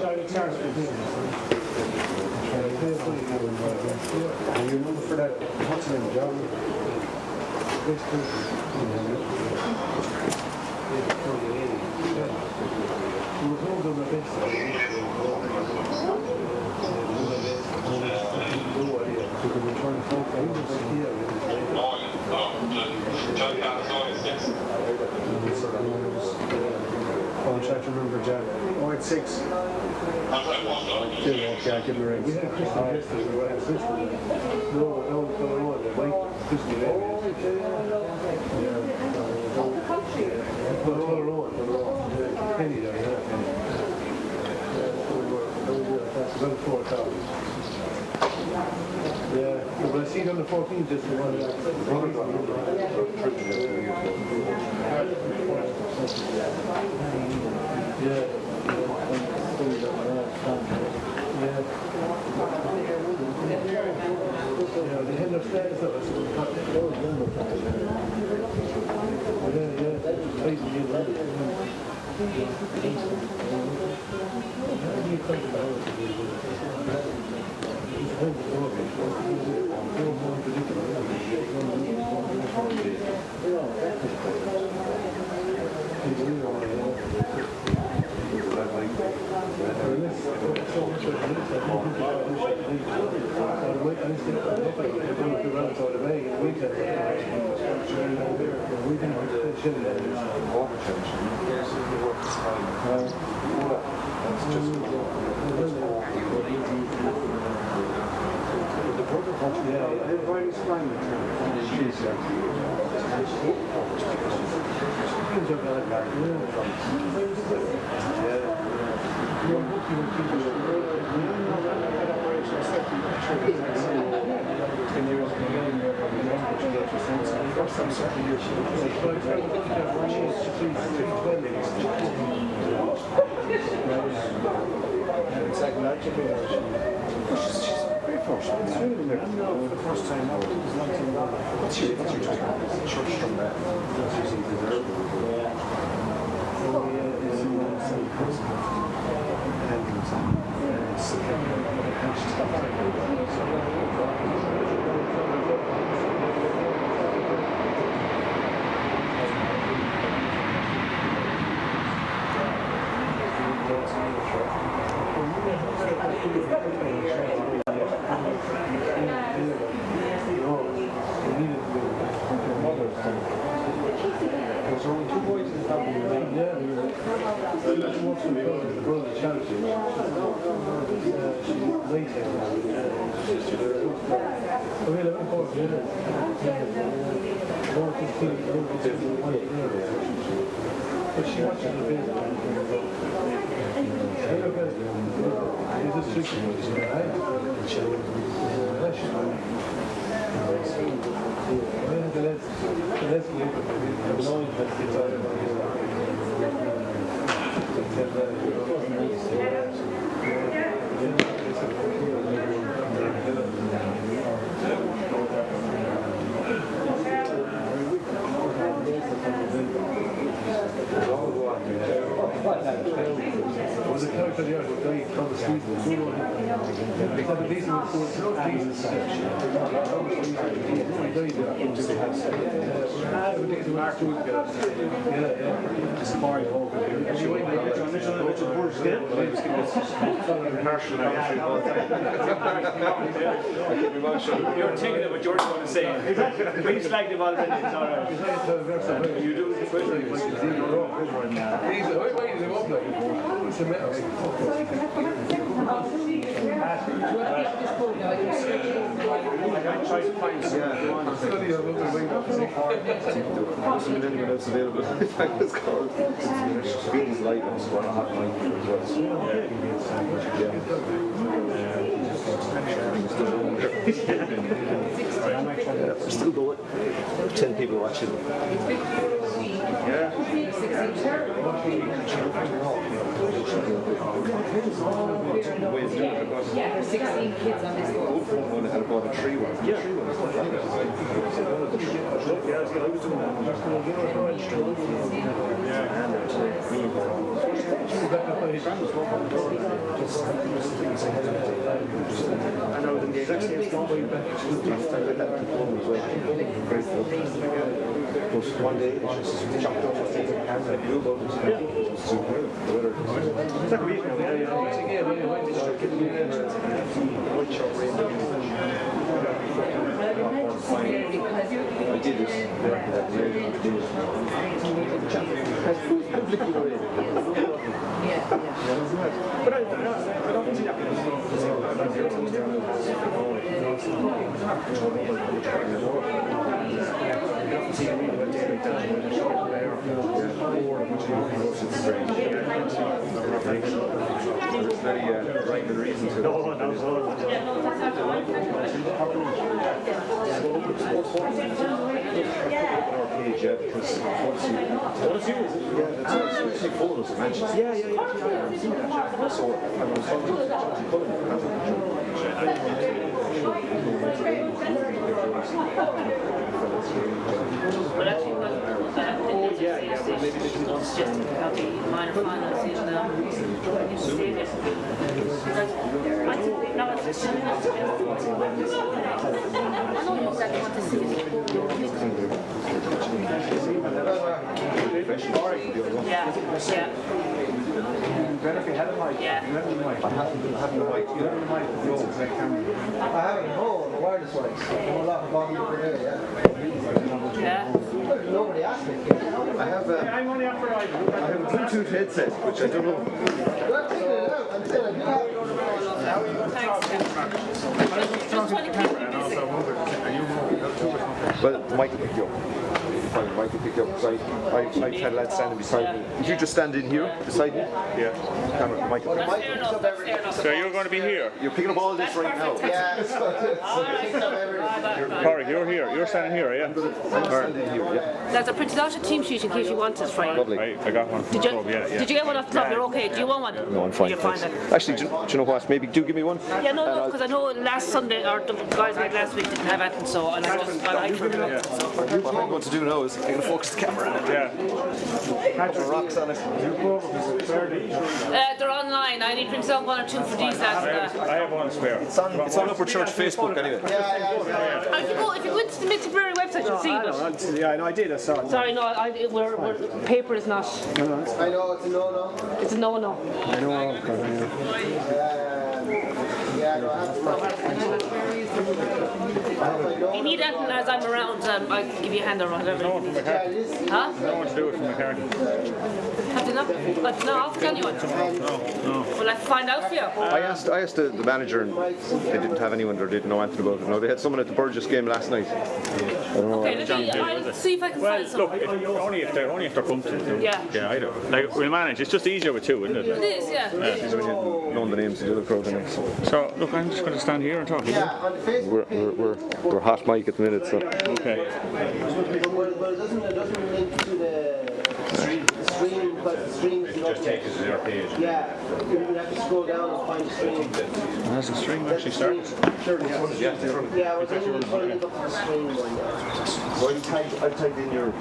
And you remember for that, what's the name, John? I'm trying to remember, Jack. Oh, it's 6. Yeah, give me a ring. We had Christian yesterday, we had Christian. No, the white Christian. Penny there, yeah. That's about 4,000. Yeah, but I see it on the 14th, just the one. Yeah. Yeah, they had no status of us. First time out, what's your church Drombane? There's only 2 boys in the family. Yeah, but she watches the video. Was a character there who died from the street. You're thinking of what George's going to say. Please flag the ball, it's all right. You do it quickly. We're still going. 10 people watching. Yeah. Yeah, there's 16 kids on this board. One had bought a tree one. Yeah. And I was in the exact same spot. One day, it's just chopped up with the camera. It's like a week now. I did this. But I don't see that. There's very right and reason to it. Our page, yeah, because once you see photos of Manchester. Yeah. So I was talking to Well, actually, well, it's just about the minor finals in the stadium. I think no, it's just I know you exactly want to see it. Yeah. Better if you had a mic. Yeah. I have no idea. I have it at home, the wireless ones. I'm a lot of bottom per day, Yeah. Nobody asked me. I have a Bluetooth headset, which I don't know. Well, I'm taking it out. I'm saying I do have it. Well, Mike will pick you up. Mike will pick you up because I had a lad standing beside me. If you just stand in here beside me, yeah. Camera, Mike. So you're going to be here? You're picking up all this right now. Yeah, it's Corey, you're here. You're standing here, yeah? I'm standing here, yeah. There's a printed out team sheet in case you want it, Frank. Lovely. I got one from Did the you, club, yeah. did you get one off the top? You're okay. Do you want one? No, I'm fine. You're fine thanks. then. Actually, do you know what? Maybe do give me one. Yeah, no, because I know last Sunday, or the guys made last week didn't have anything, so I like for them. What I'm going to do now is I'm going to focus the camera on it. Yeah. Put the rocks on it. They're online. I need printed out one or two for these lads. I have one spare. It's on Upperchurch Facebook anyway. If you go into the Tipperary website, you'll see it. Yeah, no, I did. I saw it. Sorry, no, paper is not. I know, it's a no-no. It's a no-no. I know. Yeah, no, I If you need anything as I'm around, I'll give you a hand or whatever. No one from Moycarkey. Huh? No one to do it from Moycarkey. Have they not? I've not offered anyone. No. Will I find out for you? I asked the manager and they didn't have anyone or didn't know anything about it. No, they had someone at the Burgess game last night. I don't know. Okay, I'll see if I can Well, find look, someone. only if they're comfortable. Yeah. Yeah, I don't. Like, we'll manage. It's just easier with two, isn't It it? is, yeah. Knowing the names of the other crowd and So, look, I'm just going to stand here and talk. Yeah, on the Facebook page. we're hot mic at the minute, so Okay. Well, it doesn't link to the stream because the stream is not Just take it to their page. Yeah, you have to scroll down and find the stream. Has the stream actually started? Yeah, well, then you put it up to the stream one. I typed in your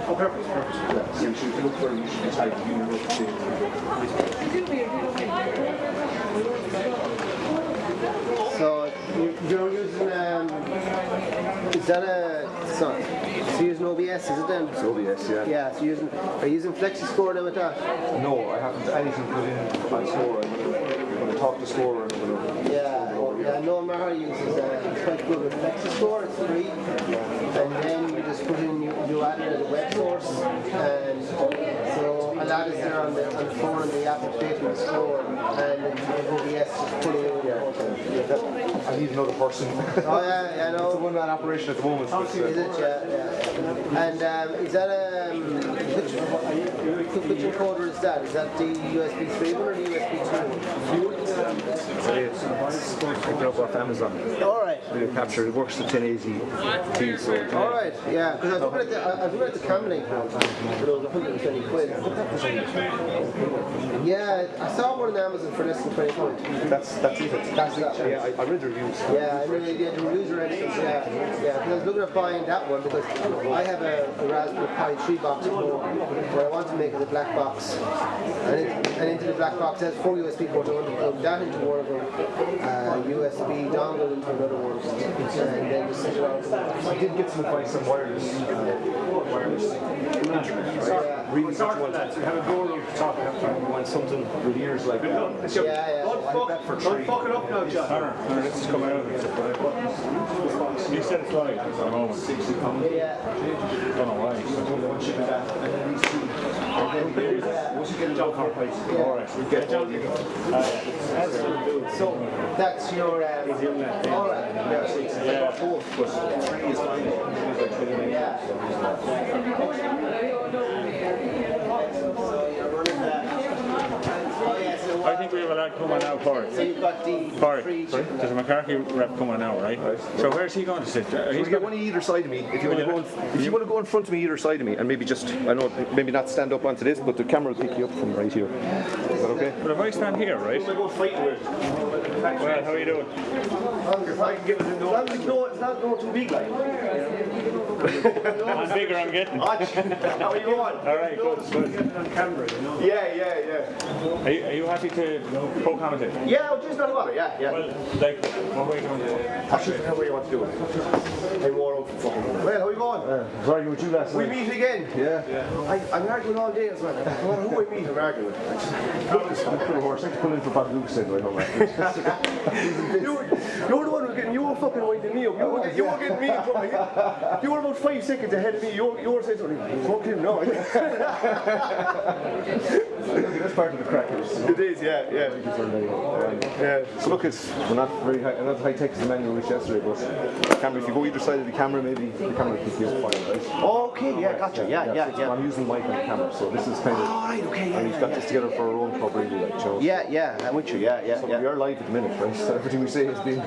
Oh, perfect. you should look where you should type university. So you're using is that a so you're using OBS, is it then? It's OBS, yeah. Yeah, so are you using FlexiScore then with that? No, I haven't anything put in on score. When I talk to score and Yeah, no matter uses it's quite good with FlexiScore, it's free. And then you just put in you add it as a web source and so a lot is there on the phone and the application of store and OBS just put it in. I need another person. Oh yeah, I know. It's a one-man operation at the moment. But, Is it? Yeah. And is that which encoder is that? Is that the USB 3 one or the USB 2 one? Picking up off Amazon. All right. Video capture. It works to 1080p. So. All right, yeah, because I was looking at the Camlink one, but it was 120 quid. Yeah, I saw one on Amazon for less than 20 quid. That's it. That's it. Yeah, I read the reviews. Yeah, I mean, the reviews are excellent. Yeah, because I was looking at buying that one because I have a Raspberry Pi 3 box at home where I want to make it a black box, and into the black box has 4 USB ports. I want to plug that into one of them, USB dongle into another one, and then just set it on. I did get some advice on wireless internet, right? Really what you want to have a goal of talking about. You want something with ears like that. Yeah. Don't fuck it up now, John. Connor, let's just come out of it. You said it's live at the moment. Yeah. Don't know why. Alright, we get So that's your. All right. I think we have a lad coming now for it. So you've got the Sorry. free. There's a Moycarkey rep coming now, right? So where's he going to sit? He's got one on either side of me. If you want to go in front of me, either side of me, and maybe just, I know, maybe not stand up onto this, but the camera will pick you up from right here. Is that okay? But if I stand here, right? Go fighting with. Well, how are you doing? It's not too big, like. I'm bigger, I'm getting. How are you going? Alright, good. On camera, you know. Yeah. Are you happy to co-commentate? Yeah, just not about it. Yeah. Well, like, what way are you going to do it? I should know what you want to do. I wore out fucking. Well, how are you going? I was arguing with you last night. We meet again. Yeah. I'm arguing all day as well. No matter who I meet, I'm arguing with. I'm put a horse. I have to pull in for Bob Lucas anyway. You're the one who's getting. You were fucking winding me up. You were getting me in trouble. You were about 5 seconds ahead of me. You were saying something. Fuck him, no. That's part of the crack. It is, yeah. So look, we're not very high, not high tech as the manual was yesterday, but if you go either side of the camera, maybe the camera will pick you up fine, right? Oh, okay, yeah, gotcha. Yeah. I'm using the mic on the camera, so this is kind of. Oh, right, okay, and we've got this together for our own club, really, like, you know. Yeah, I'm with you. Yeah. So we are live at the minute, right? So everything we say has been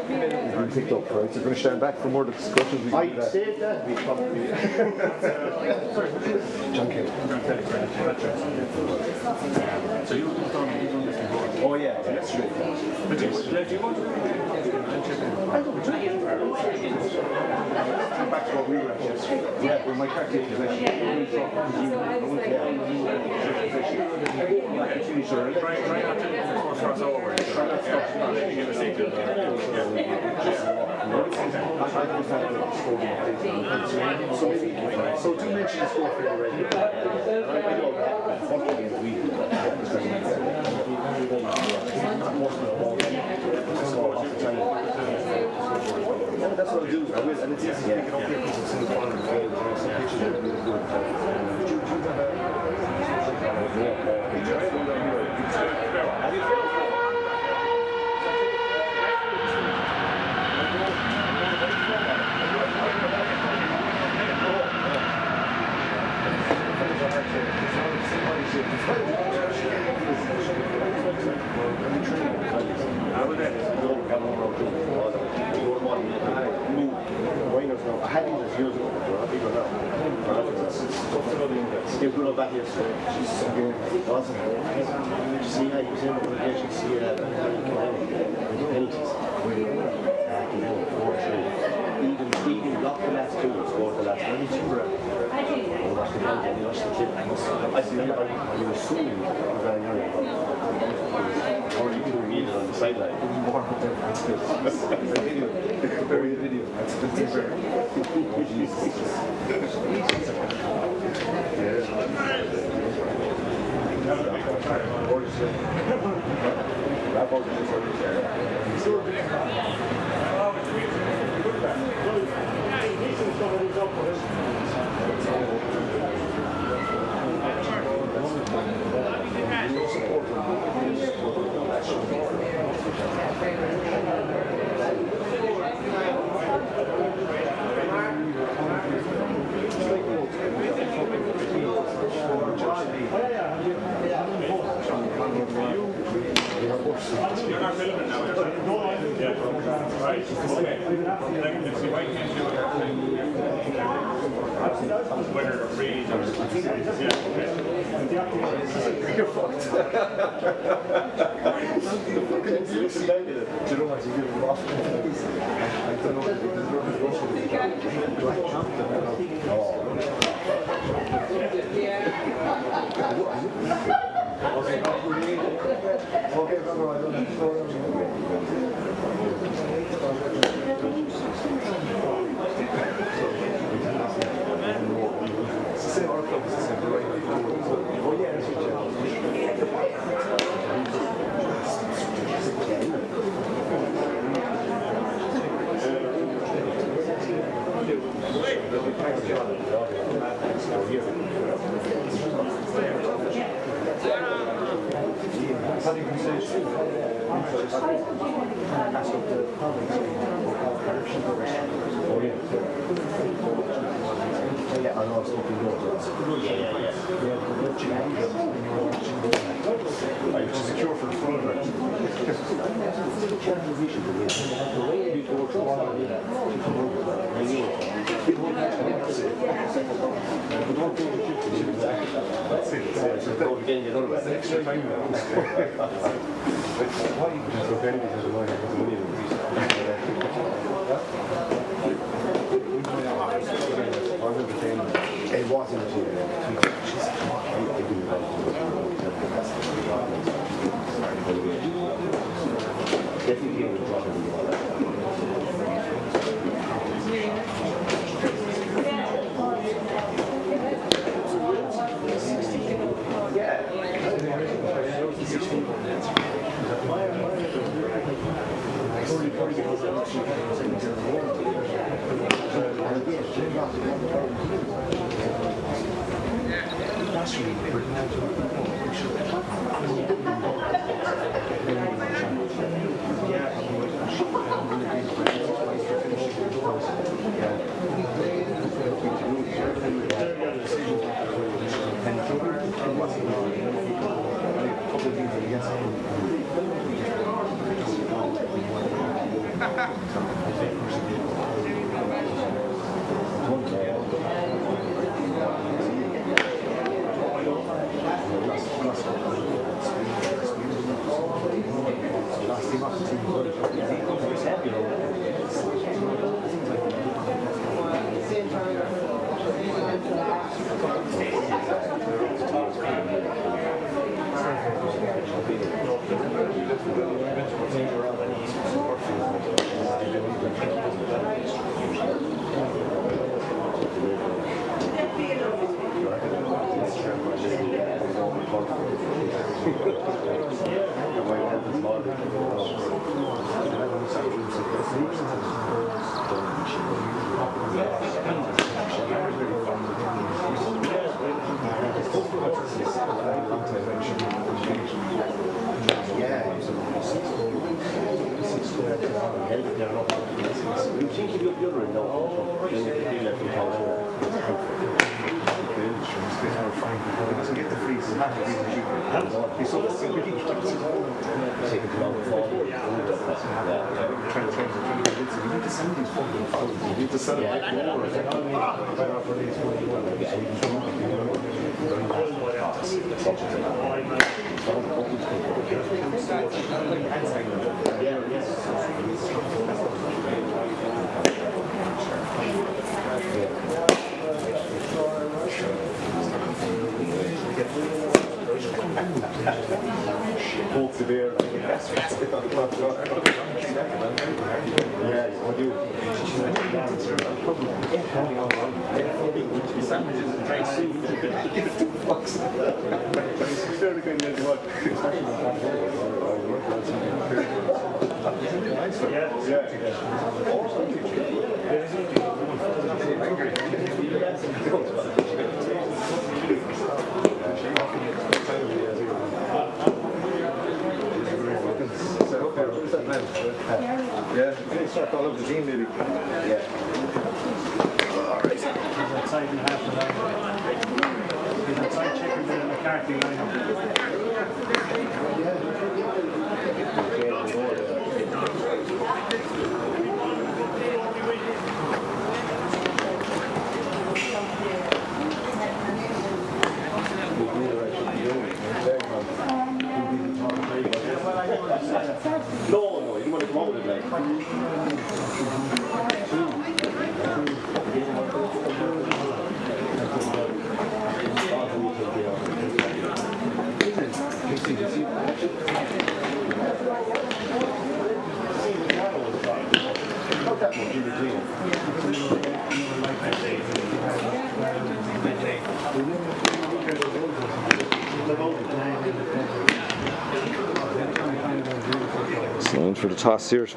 picked up, right? So we're going to stand back for more discussions. I saved that. John Kelly. So you Oh yeah, that's straight. But do you want to back to what we were at yesterday. Yeah, with my practice possession. try not to cross over? Give a sequel. So do mention the score for you already. I know that. That's what I'll do. I will, and it's easy. Yeah. Pick it up here because it's in the corner of the field. Some pictures are really good. I had these years ago, people know. You're good on that here, so she's so good. Awesome. See how you send the application, see that penalties. Even block the last two, score the last 22. I see, are you assuming you're going on? Or you can read it on the sideline. Video. That's You're not filming now, yeah. Right. Okay. Let's see, why can't you whether they're free or yeah, okay. You're fucked. Listen back at it. Do you know what you give them off? I don't know. Okay, remember, I don't have to go. It's the same art club, it's the same right? Oh yeah, that's what yeah, I know it's looking good. I'm just secure for the front of it. Extra time now. Why? So Benny has a line of money. It wasn't No, you didn't want to come out with it like. So in for the toss here.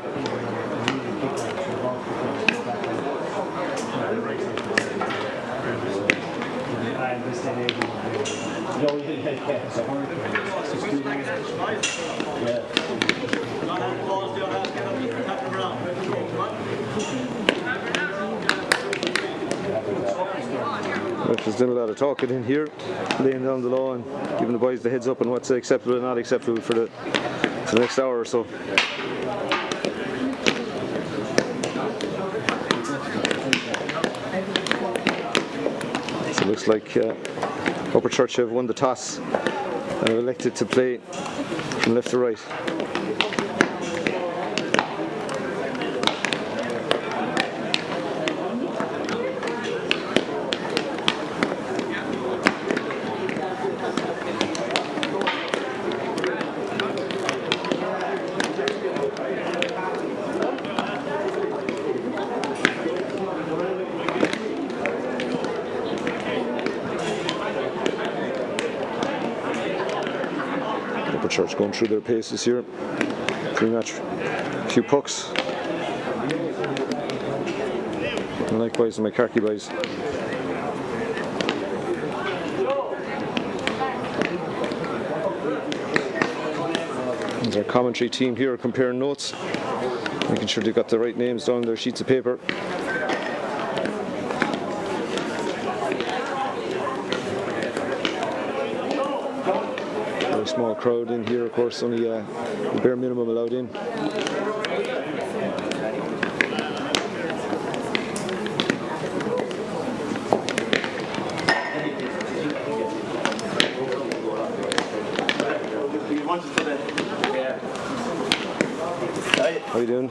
There's been a lot of talking in here, laying down the law and giving the boys the heads up on what's acceptable and not acceptable for the next hour or so. So it looks like Upperchurch have won the toss and have elected to play from left to right. Upperchurch going through their paces here. Pre-match, a few pucks. And likewise the Moycarkey boys. There's our commentary team here comparing notes, making sure they've got the right names down on their sheets of paper. Very small crowd in here, of course, only the bare minimum allowed in. How you doing?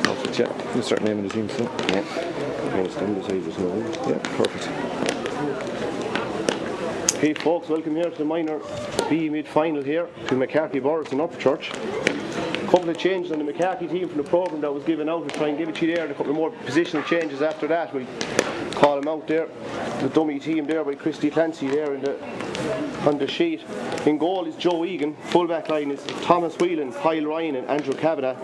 Perfect, yeah. You start naming the teams, so. Yeah. Yeah, perfect. Hey folks, welcome here to the minor B mid-final here to Moycarkey Borris and Upperchurch. A couple of changes on the Moycarkey team from the programme that was given out. We'll try and give it to you there, and a couple of more positional changes after that. We'll call them out there. The dummy team there by Christy Clancy there on the sheet. In goal is Joe Egan. Full back line is Thomas Whelan, Kyle Ryan and Andrew Kavanagh.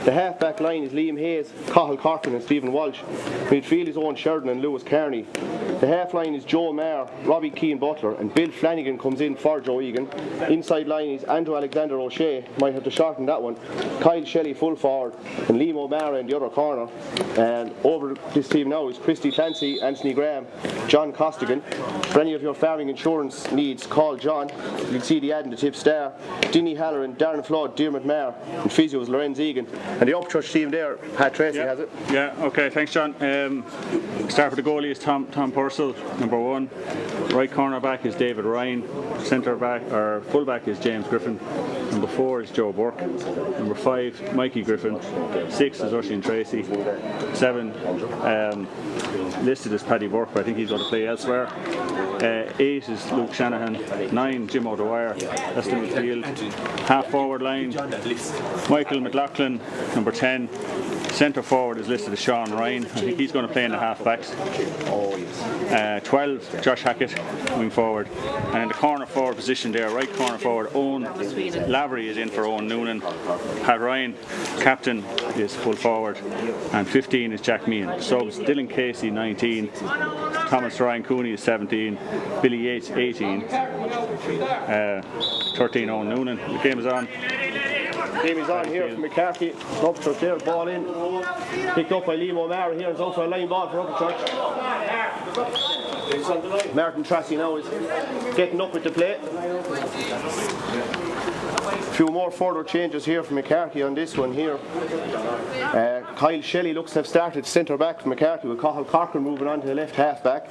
The half back line is Liam Hayes, Cathal Corcoran and Stephen Walsh. Midfield is Owen Sheridan and Lewis Kearney. The half line is Joe Maher, Robbie Keane Butler and Bill Flanagan comes in for Joe Egan. Inside line is Andrew Alexander O'Shea, might have to shorten that one. Kyle Shelley full forward and Liam O'Mara in the other corner. And over this team now is Christy Clancy, Anthony Graham, John Costigan. For any of your farming insurance needs, call John. You can see the ad in the Tipp star. Dinny Halloran, Darren Flood, Dermot Maher and physios Lorenz Egan. And the Upchurch team there, Pat Tracy has it. Yeah, okay, thanks John. Start with the goalie is Tom Purcell, number 1. Right corner back is David Ryan. Centre back or full back is James Griffin. Number 4 is Joe Burke. Number 5, Mikey Griffin. 6 is Oisin Tracy. 7 listed as Paddy Burke, but I think he's going to play elsewhere. 8 is Luke Shanahan. 9 Jim O'Dwyer. That's the midfield. Half forward line Michael McLaughlin. Number 10. Centre forward is listed as Sean Ryan. I think he's going to play in the half backs. 12 Josh Hackett moving forward. And in the corner forward position there, right corner forward, Owen Lavery is in for Owen Noonan. Pat Ryan, captain, is full forward. And 15 is Jack Meehan. Subs Dylan Casey 19, Thomas Ryan Cooney is 17, Billy Yates 18, 13 Owen Noonan. The game is on. Game is on here from Moycarkey. Upchurch there, ball in. Picked up by Liam O'Mara here. It's also a line ball for Upchurch. Martin Tracy now is getting up with the play. A few more further changes here from Moycarkey on this one here. Kyle Shelley looks to have started centre back for Moycarkey with Cathal Corcoran moving on to the left half back.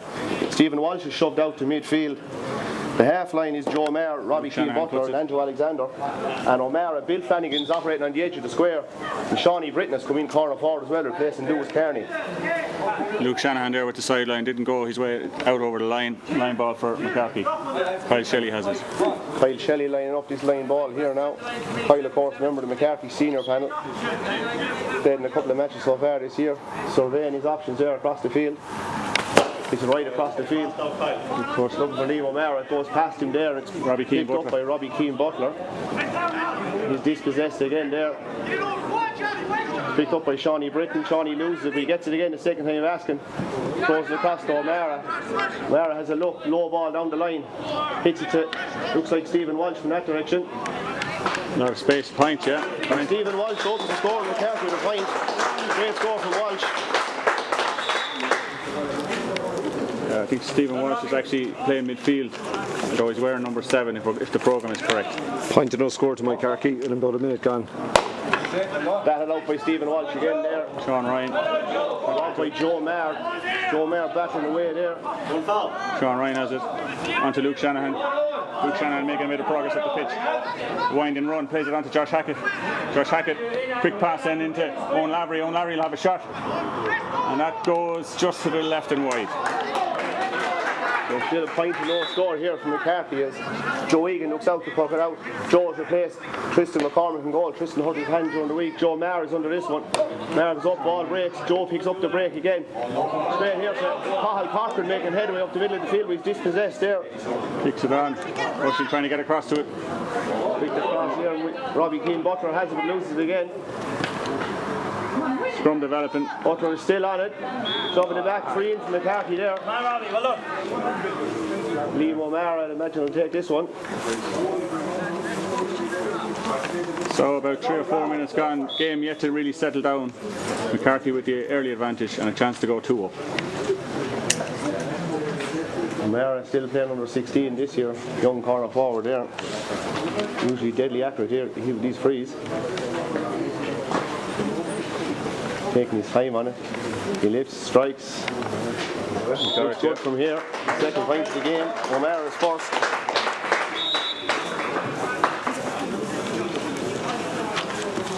Stephen Walsh is shoved out to midfield. The half line is Joe Maher, Robbie Keane Butler and Andrew Alexander. And O'Mara, Bill Flanagan's operating on the edge of the square. And Shawnee Britton has come in corner forward as well, replacing Lewis Kearney. Luke Shanahan there with the sideline, didn't go his way out over the line ball for Moycarkey. Kyle Shelley has it. Kyle Shelley lining up this line ball here now. Kyle, of course, member of the Moycarkey senior panel. Played in a couple of matches so far this year. Surveying his options there across the field. It's right across the field. Of course, looking for Liam O'Mara. It goes past him there. It's picked up by Robbie Keane Butler. He's dispossessed again there. Picked up by Shawnee Britton. Shawnee loses it, but he gets it again the second time asking. Throws it across to O'Mara. O'Mara has a low ball down the line. Hits it to, looks like Stephen Walsh from that direction. Another space point, yeah. And Stephen Walsh opens the score in the Moycarkey with a point. Great score from Walsh. I think Stephen Walsh is actually playing midfield, although he's wearing number 7 if the programme is correct. Point to no score to Moycarkey in about a minute gone. Batted out by Stephen Walsh again there. Sean Ryan. Out by Joe Maher. Joe Maher battling away there. Sean Ryan has it. On to Luke Shanahan. Luke Shanahan making a bit of progress up the pitch. Wind and run, plays it on to Josh Hackett. Josh Hackett, quick pass then into Owen Lavery. Owen Lavery will have a shot. And that goes just to the left and wide. There's still a point to no score here from Moycarkey as Joe Egan looks out to puck it out. Joe has replaced Tristan McCormick in goal. Tristan hurt his hand during the week. Joe Maher is under this one. Maher is up, ball breaks. Joe picks up the break again. Straight here to Cathal Corcoran making headway up the middle of the field. He's dispossessed there. Kicks it on. Rushing trying to get across to it. Picked across here. Robbie Keane Butler has it but loses it again. Scrum developing. Butler is still on it. Shoving it back, free in from Moycarkey there. Liam O'Mara, I'd imagine, will take this one. So about 3 or 4 minutes gone. Game yet to really settle down. Moycarkey with the early advantage and a chance to go 2 up. O'Mara still playing under 16 this year. Young corner forward there. Usually deadly accurate here with these frees. Taking his time on it. He lifts, strikes. Looks good from here. Second point of the game. O'Mara is first.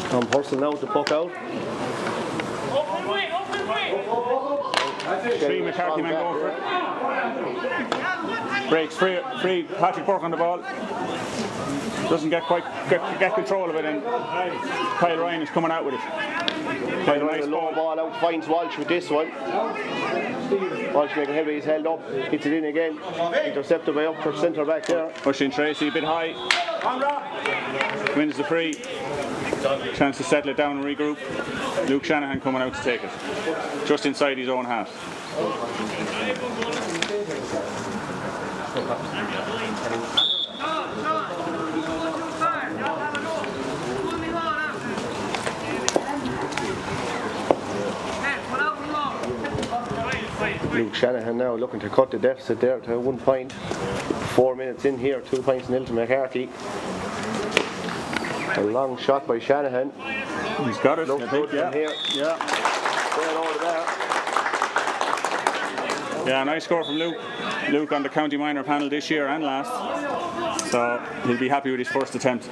Tom Purcell now to puck out. Three Moycarkey men going for it. Breaks free. Patrick Burke on the ball. Doesn't get control of it, and Kyle Ryan is coming out with it. Kyle Ryan a low ball out, finds Walsh with this one. Walsh making heavy, he's held up, hits it in again. Intercepted by Upperchurch centre back there. Pushing Tracy a bit high. Wins the free. Chance to settle it down and regroup. Luke Shanahan coming out to take it. Just inside his own half. Luke Shanahan now looking to cut the deficit there to 1 point. 4 minutes in here, 2 points nil to Moycarkey. A long shot by Shanahan. He's got it. Looks good from here. Yeah. Over there. Yeah, nice score from Luke. Luke on the county minor panel this year and last. So he'll be happy with his first attempt.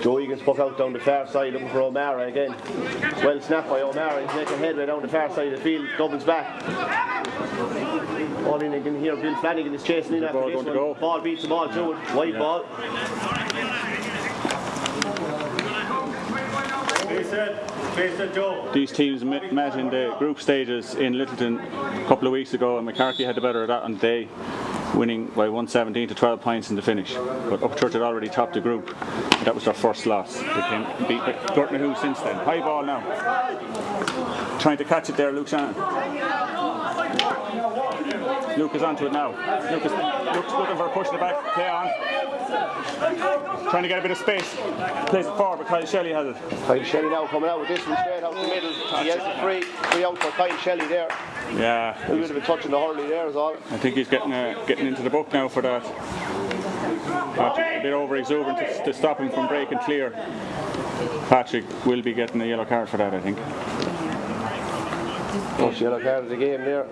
Joe Egan's puck out down the far side looking for O'Mara again. Well snapped by O'Mara. He's making headway down the far side of the field. Doubles back. All in again here. Bill Flanagan is chasing in after this one. Ball beats the ball through it. Wide ball. These teams met in the group stages in Littleton a couple of weeks ago, and Moycarkey had the better of that on the day, winning by 117 to 12 points in the finish. But Upperchurch had already topped the group. That was their first loss. They came beat Gortnahoe since then. High ball now. Trying to catch it there, Luke Shannon. Luke is onto it now. Luke's looking for a push in the back. Play on. Trying to get a bit of space. Plays it forward, but Kyle Shelley has it. Kyle Shelley now coming out with this one straight out the middle. He has the free out for Kyle Shelley there. Yeah. A bit of a touch in the hurley there is all. I think he's getting into the book now for that. A bit over exuberant to stop him from breaking clear. Patrick will be getting a yellow card for that, I think. First yellow card of the game there.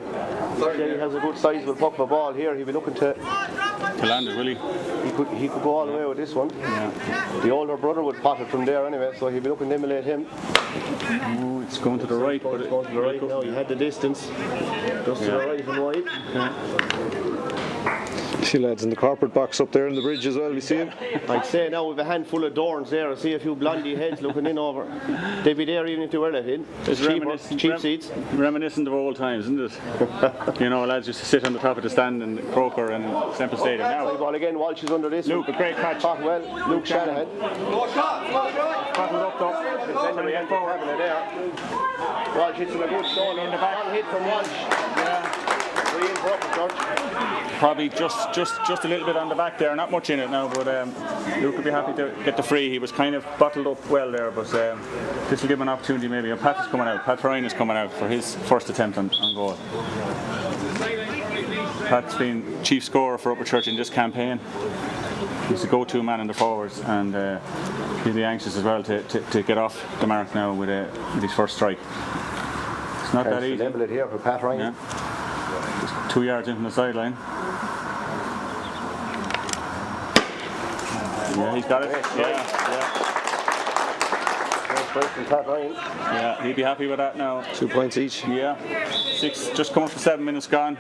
Kelly has a good sizable puck of a ball here. He'll be looking to land it, will he? He could go all the way with this one. Yeah. The older brother would pot it from there anyway, so he'll be looking to emulate him. Oh, it's going to the right. But It's going to the right now. He had the distance. Just to the right and wide. See lads in the corporate box up there in the bridge as well, we see him. I'd say now we've a handful of Dorns there. I see a few blondie heads looking in over. They'd be there even if they were let in. It's cheap seats. Reminiscent of old times, isn't it? You know, lads used to sit on the top of the stand in Croker and Semple Stadium. Now, ball again, Walsh is under this. Luke, a great catch. Well, Luke Shanahan. Battled up though. Defender again having it there. Walsh hits him a good shot in the back. Long hit from Walsh. Three in for Upperchurch. Probably just a little bit on the back there, not much in it now, but Luke would be happy to get the free. He was kind of bottled up well there, but this will give him an opportunity maybe. And Pat is coming out. Pat Ryan is coming out for his first attempt on goal. Pat's been chief scorer for Upperchurch in this campaign. He's the go-to man in the forwards, and he'll be anxious as well to get off the mark now with his first strike. It's not that easy. Level it here for Pat Ryan. Yeah. Just 2 yards in from the sideline. Yeah, he's got it. Yeah. From Pat Ryan. Yeah, he'd be happy with that now. 2 points each. Yeah. 6, just coming for 7 minutes gone.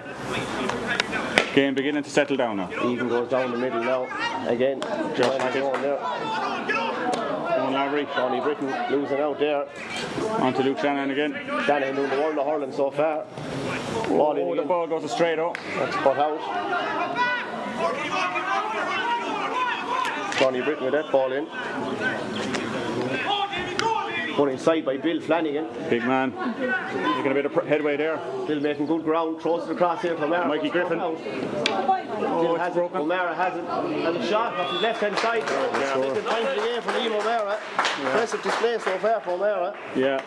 Game beginning to settle down now. Even goes down the middle now. Again, just going there. One Lavery. Johnny Britton losing out there. On to Luke Shanahan again. Shanahan doing the world of hurling so far. Ball in The again. ball goes straight up. That's put out. Johnny Britton with that ball in. Put inside by Bill Flanagan. Big man. Making a bit of headway there. Bill making good ground. Throws it across here for O'Mara. Mikey Griffin. Bill it's has broken. O'Mara has it. And a shot off his left hand side. Making point of the game for Liam O'Mara. Impressive display so far for O'Mara. Yeah.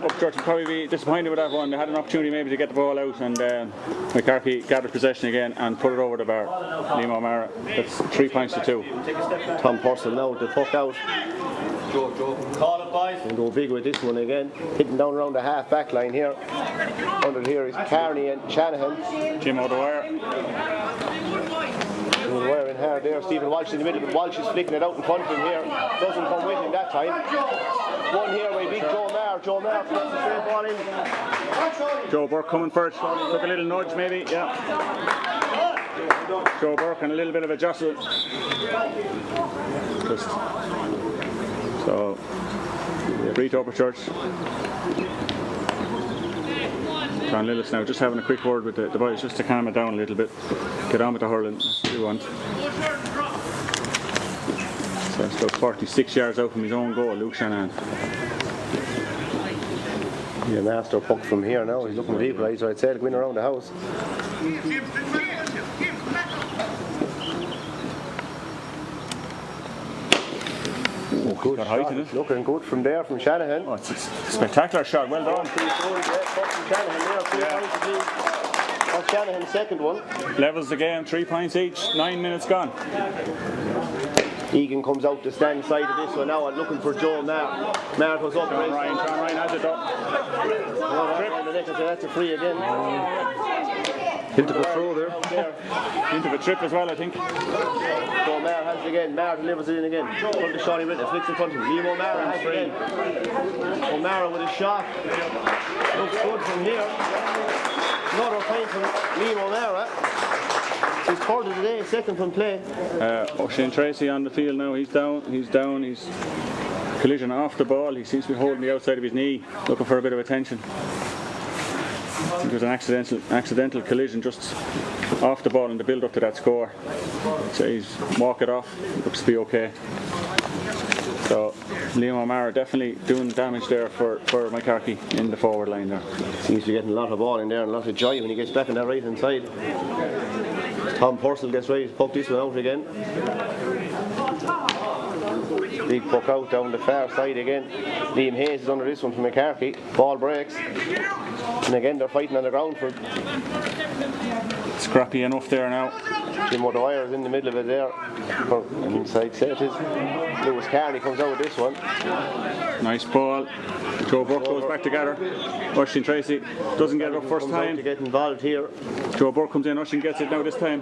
Upchurch would probably be disappointed with that one. They had an opportunity maybe to get the ball out, and Moycarkey gathered possession again and put it over the bar. Liam O'Mara. That's 3 points to 2. Tom Purcell now with the puck out. Call it, boys. And go big with this one again. Hitting down around the half back line here. Under here is Carney and Shanahan. Jim O'Dwyer. Wearing hard there. Stephen Walsh in the middle, but Walsh is flicking it out in front of him here. Doesn't come with him that time. One here by big Joe Maher. Joe Maher flips the straight ball in. Joe Burke coming first. Took a little nudge maybe. Yeah. Joe Burke and a little bit of a jostle. So, free to Upperchurch. John Lillis now just having a quick word with the boys just to calm it down a little bit. Get on with the hurling. That's what we want. So it's about 46 yards out from his own goal, Luke Shanahan. Yeah, master puck from here now. He's looking to equalise, so I'd say, going around the house. Good got height shot. in it. Looking good from there from Shanahan. Oh, it's a spectacular shot. Well done. That's Shanahan's second one. Levels the game. 3 points each. 9 minutes gone. Egan comes out the stand side of this one now and looking for Joe Maher. Maher goes up. John Ryan has it up. That's a free again. Into the throw there. Into the trip as well, I think. Joe Maher has it again. Maher delivers it in again. Front to Shawnee Britton. Flicks in front of him. Liam O'Mara has it again. O'Mara with a shot. Looks good from here. Another point from Liam O'Mara. He's third of the day, second from play. Shane Tracy on the field now. He's down. He's collision off the ball. He seems to be holding the outside of his knee, looking for a bit of attention. I think there's an accidental collision just off the ball in the build up to that score. So he's walk it off. Looks to be okay. So Liam O'Mara definitely doing damage there for Moycarkey in the forward line there. Seems to be getting a lot of ball in there and a lot of joy when he gets back on that right hand side. Tom Purcell gets ready to poke this one out again. Big puck out down the far side again. Liam Hayes is under this one from Moycarkey. Ball breaks. And again they're fighting on the ground for Scrappy enough there now. Jim O'Dwyer is in the middle of it there. An inside set is. Lewis Carney comes out with this one. Nice ball. Joe Burke goes back together. Oisin Tracy doesn't get it up first time. To get involved here. Joe Burke comes in, Oisin gets it now this time.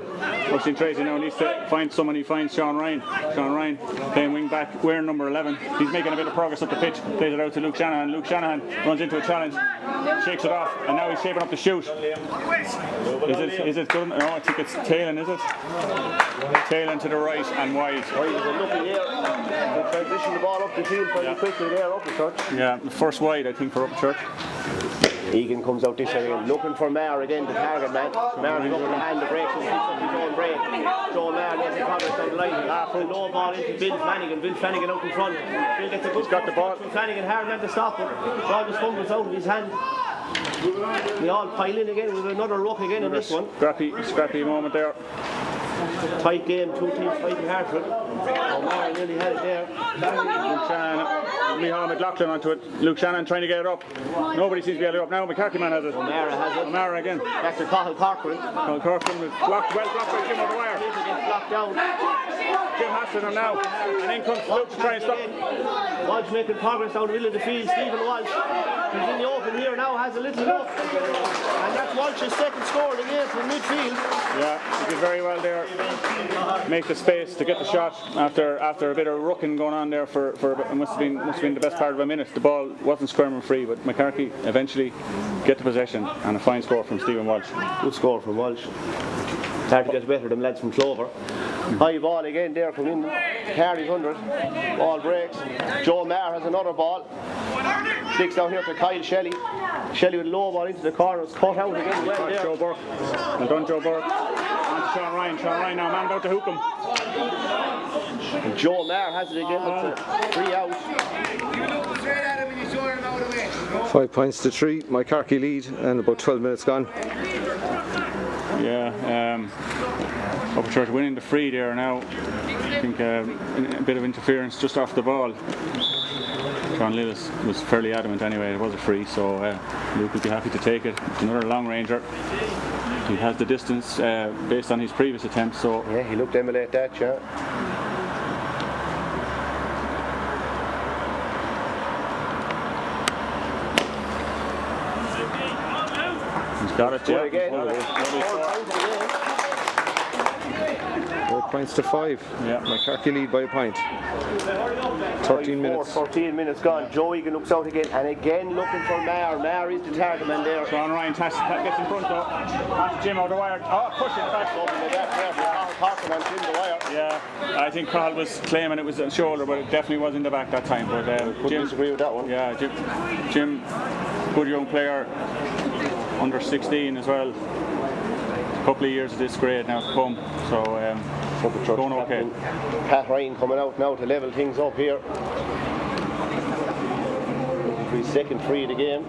Oisin Tracy now needs to find someone. He finds Sean Ryan. Sean Ryan playing wing back, wearing number 11. He's making a bit of progress up the pitch. Plays it out to Luke Shanahan. Luke Shanahan runs into a challenge, shakes it off, and now he's shaping up the shoot. Is it good? No, I think it's tailing, is it? Tailing to the right and wide. Oh, he's looking here. They transition the ball up the field very quickly there, Upperchurch. Yeah, the first wide, I think, for Upperchurch. Egan comes out this way again, looking for Maher again, the target man. Maher's looking to hand the brakes and picks up his own break. Joe Maher gets the progress down the line. After a low ball into Bill Flanagan. Bill Flanagan out in front. Bill gets a good. He's got the ball. Flanagan hard man to stop it. Ball just fumbles out of his hand. They all pile in again with another ruck again on this one. Scrappy moment there. Tight game, two teams fighting hard for it. O'Mara nearly had it there. Luke Shannon, Micheál McLaughlin onto it. Luke Shannon trying to get it up. Nobody seems to be able to get it up now. Moycarkey man has it. O'Mara has it. O'Mara again. Back to Cathal Corcoran. Cathal Corcoran was blocked by Jim O'Dwyer. Gets blocked down. Jim Hassan now. And in comes Luke to try and stop. Walsh making progress down the middle of the field. Stephen Walsh. He's in the open here now, has a little look. And that's Walsh's second score of the game from midfield. Yeah, he did very well there. Make the space to get the shot after a bit of rucking going on there it must have been the best part of a minute. The ball wasn't squirming free, but Moycarkey eventually get the possession and a fine score from Stephen Walsh. Good score from Walsh. Hard to get better than lads from Clover. High ball again there from him. Carries under it. Ball breaks. Joe Maher has another ball. Flicks down here to Kyle Shelley. Shelley with a low ball into the corner. It's cut out again. Well there. Joe Burke. Well done, Joe Burke. On to Sean Ryan. Sean Ryan now, man about to hook him. And Joe Maher has it again. It's 3 out. 5 points to 3. Moycarkey lead and about 12 minutes gone. Yeah, Upperchurch winning the free there now. I think a bit of interference just off the ball. John Lewis was fairly adamant anyway, it was a free, so Luke would be happy to take it. It's another long ranger. He has the distance based on his previous attempts, so... Yeah, he looked to emulate that, yeah. Got it, yeah. Again. 4 points to 5. Yeah. Moycarkey lead by a point. 13 minutes. 14 minutes gone. Joe Egan looks out again, and again looking for Maher. Maher is the target man there. Sean Ryan gets in front though. On to Jim O'Dwyer. Oh, pushing back. Yeah, I think Carl was claiming it was a shoulder, but it definitely was in the back that time. But Jim disagree with that one. Yeah, Jim, good young player, under 16 as well. A couple of years of this grade now to come, so going okay. Pat Ryan coming out now to level things up here. Looking for his second free of the game.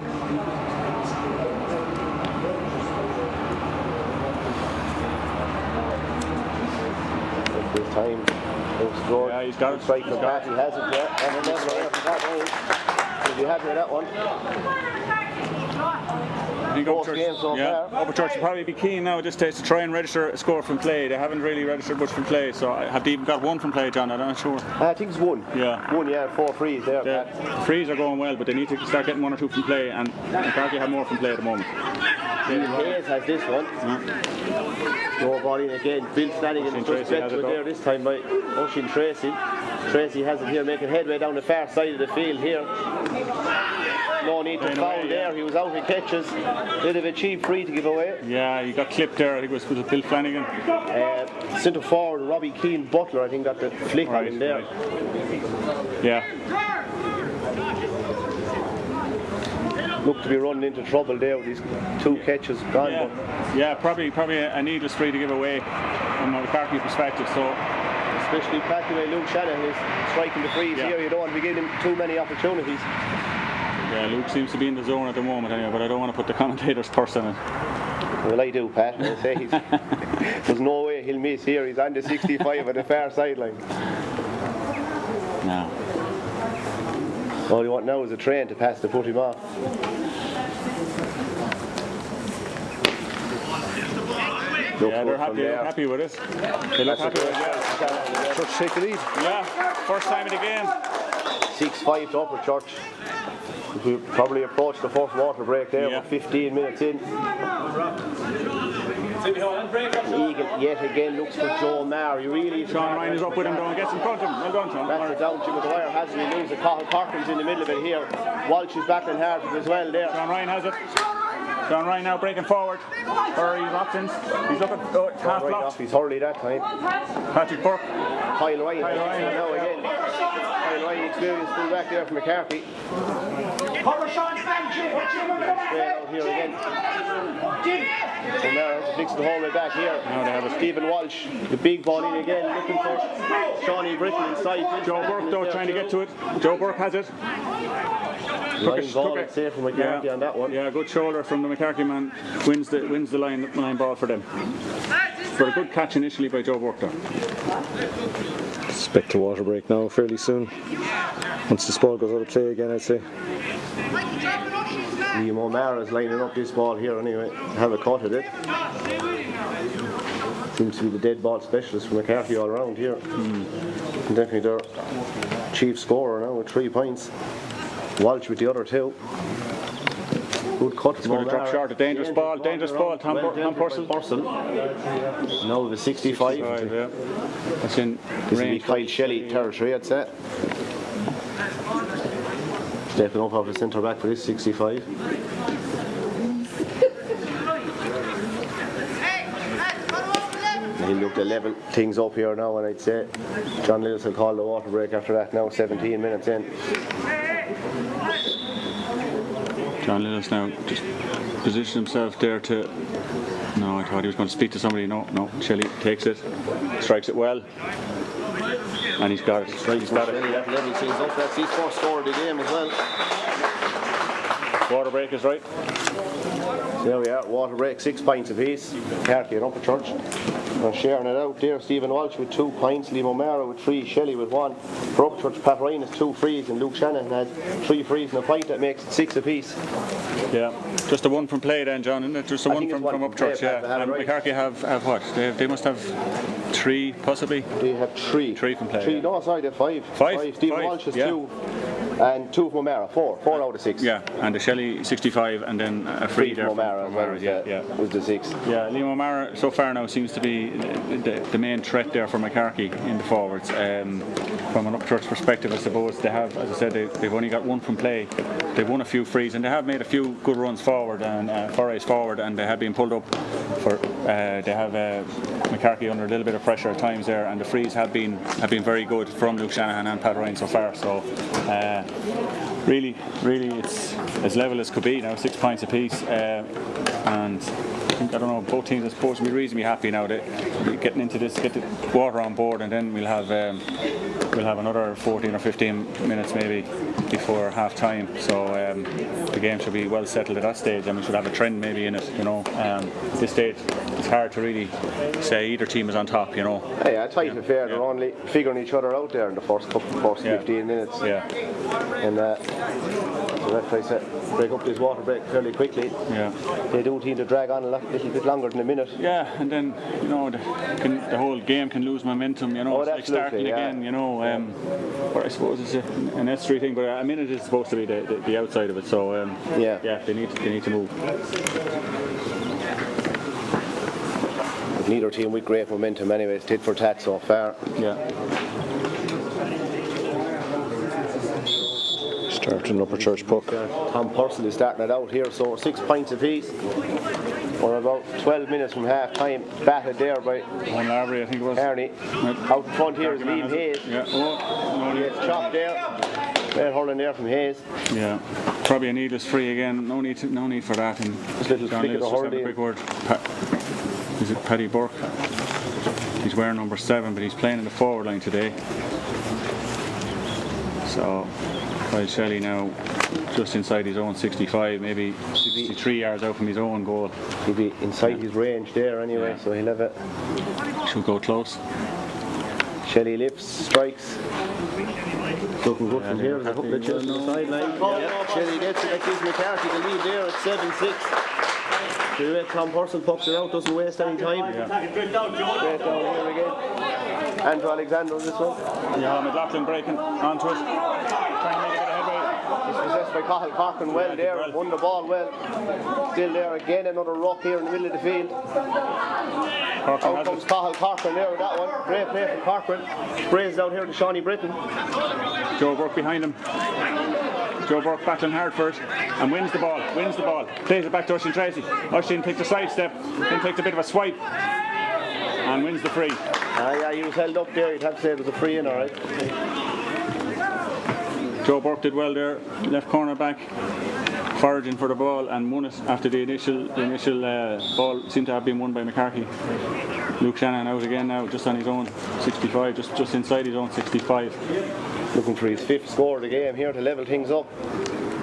This time looks good. Yeah, he's got it. Strike for Pat, he has it there. And another there for Pat Ryan. You'll be happy with that one. I think Upperchurch will probably be keen now at this stage to try and register a score from play. They haven't really registered much from play, so have they even got one from play, John? I'm not sure. I think it's one. Yeah. 1, yeah, 4 frees there. The frees are going well, but they need to start getting 1 or 2 from play, and Moycarkey have more from play at the moment. Hayes has this one. Go ball in again. Bill Flanagan just went to it there this time by Oisin Tracy. Tracy has it here, making headway down the far side of the field here. No need to foul there. He was out of catches. Bit of a cheap free to give away. Yeah, he got clipped there. I think it was Bill Flanagan. Centre forward Robbie Keane Butler, I think, got the flick on him there. Right. Yeah. Looked to be running into trouble there with these 2 catches gone. Yeah, probably a needless free to give away from a Moycarkey perspective. So, especially back the way Luke Shannon is striking the frees here. You don't want to be giving him too many opportunities. Yeah, Luke seems to be in the zone at the moment anyway, but I don't want to put the commentator's purse on it. Well, I do, Pat. I say there's no way he'll miss here. He's on the 65 at the far sideline. No. All you want now is a train to pass to put him off. Yeah, they're happy with it. They look happy with it. Church take the lead. Yeah, first time in the game. 6-5 to Upperchurch. We probably approached the first water break there. Yeah. We're 15 minutes in. Egan yet again looks for Joe Maher. He really is. Sean Ryan is up with him, though, and gets in front of him. Well done, Sean. That's it down. Jim McGuire has it. He moves it. Corcoran's in the middle of it here. Walsh is battling hard as well there. Sean Ryan has it. Sean Ryan now breaking forward for his options. He's looking half Right blocked. off. He's hurley that time. Patrick Burke. Kyle Ryan now again. Kyle Ryan experienced full back there from McCarthy. Straight out here again. So now flicks the whole way back here. Now they have it. Stephen Walsh, the big ball in again, looking for Shawnee Britton inside. Joe Burke, though, trying to get to it. Joe Burke has it. Line ball, I'd say, from McCarthy on that one. Yeah, good shoulder from the McCarthy man. Wins the line ball for them. For a good catch initially by Joe Burke, though. Expect a water break now fairly soon. Once this ball goes out of play again, I'd say. Liam O'Mara's lining up this ball here anyway. Have a cut at it. Seems to be the dead ball specialist for McCarthy all around here. Definitely their chief scorer now with 3 points. Walsh with the other 2. Good cut. It's going to drop short. A dangerous ball. Tom Purcell. Now the 65. Yeah. That's in This will be range. Kyle Shelley territory, I'd say. Stepping up off the centre back for this 65. He'll look to level things up here now, and I'd say John Lewis will call the water break after that now, 17 minutes in. John Lillis now just positioned himself there to. No, I thought he was going to speak to somebody. No. Shelley takes it, strikes it well, and he's got it. He's got it. That level things up. That's his first score of the game as well. Water break is right. There we are, water break, 6 pints apiece. Carkey and Upperchurch. We're sharing it out there. Stephen Walsh with 2 pints, Liam O'Mara with 3, Shelley with 1. For Upperchurch, Pat Ryan has 2 frees, and Luke Shannon has 3 frees and a pint. That makes it 6 apiece. Yeah, just a one from play then, John, isn't it? Just a one from Upperchurch, yeah. And McCarthy have what? They must have 3 possibly. They have 3. 3 from play. 3, yeah. no, sorry, they have 5. 5? Stephen Walsh has 2. And 2 from O'Mara, 4 out of 6. Yeah, and the Shelley 65, and then a free there from O'Mara, was the 6. Yeah, Liam O'Mara so far now seems to be the main threat there for McCarthy in the forwards. From an Upchurch perspective, I suppose they have, as I said, they've only got 1 from play. They've won a few frees, and they have made a few good runs forward and forays forward, and they have been pulled up for. They have McCarthy under a little bit of pressure at times there, and the frees have been very good from Luke Shanahan and Pat Ryan so far. So. Really, it's as level as could be now, 6 pints apiece, and I don't know, both teams are supposed to be reasonably happy now that we're getting into this, get the water on board, and then we'll have another 14 or 15 minutes maybe before half time. So the game should be well settled at that stage, and we should have a trend maybe in it. This stage it's hard to really say either team is on top. Yeah, tight and fair. They're only figuring each other out there in the first 15 minutes. Yeah. And so that's why I said break up this water break fairly quickly. Yeah. They do seem to drag on a little bit longer than a minute. Yeah, and then the whole game can lose momentum. It's like starting again. But I suppose it's an necessary thing. But a minute is supposed to be the outside of it. So they need to move. Neither team with great momentum anyway. It's tit for tat so far. Yeah. Starting Upperchurch puck. Tom Purcell is starting it out here, so 6 pints apiece. We're about 12 minutes from half time. Batted there by One Lavery, I think it was. Kearney. Out front here is Liam Hayes. Yeah. He gets chopped there. They're hurling there from Hayes. Yeah. Probably a needless free again. No need for that. And Just little John flick of Lewis the just have a quick word. Is it Paddy Burke? He's wearing number 7, but he's playing in the forward line today. So Kyle Shelley now just inside his own 65, maybe 63 yards out from his own goal. He'll be inside his range there anyway, so he'll have it. Should go close. Shelley lifts, strikes. Looking good from here. There's a couple of chills on the sideline. Shelley gets it. That gives McCarthy the lead there at 7-6. The way Tom Purcell pucks it out, doesn't waste any time. Straight down here again. Andrew Alexander this one. Yeah, McLaughlin breaking onto it. Trying to make a bit of headway. He's possessed by Cathal Corcoran well there, won the ball well. Still there again, another ruck here in the middle of the field. Out comes Cathal Corcoran there with that one. Great play from Corcoran. Sprays down here to Shawnee Britton. Joe Burke behind him. Joe Burke battling hard first and wins the ball. Plays it back to Oisin Tracy. Oisin takes a sidestep, then takes a bit of a swipe and wins the free. Yeah, he was held up there. You'd have to say it was a free in, alright. Joe Burke did well there, left corner back, foraging for the ball and won it after the initial ball seemed to have been won by Moycarkey. Luke Shanahan out again now, just on his own 65, just inside his own 65. Looking for his 5th score of the game here to level things up.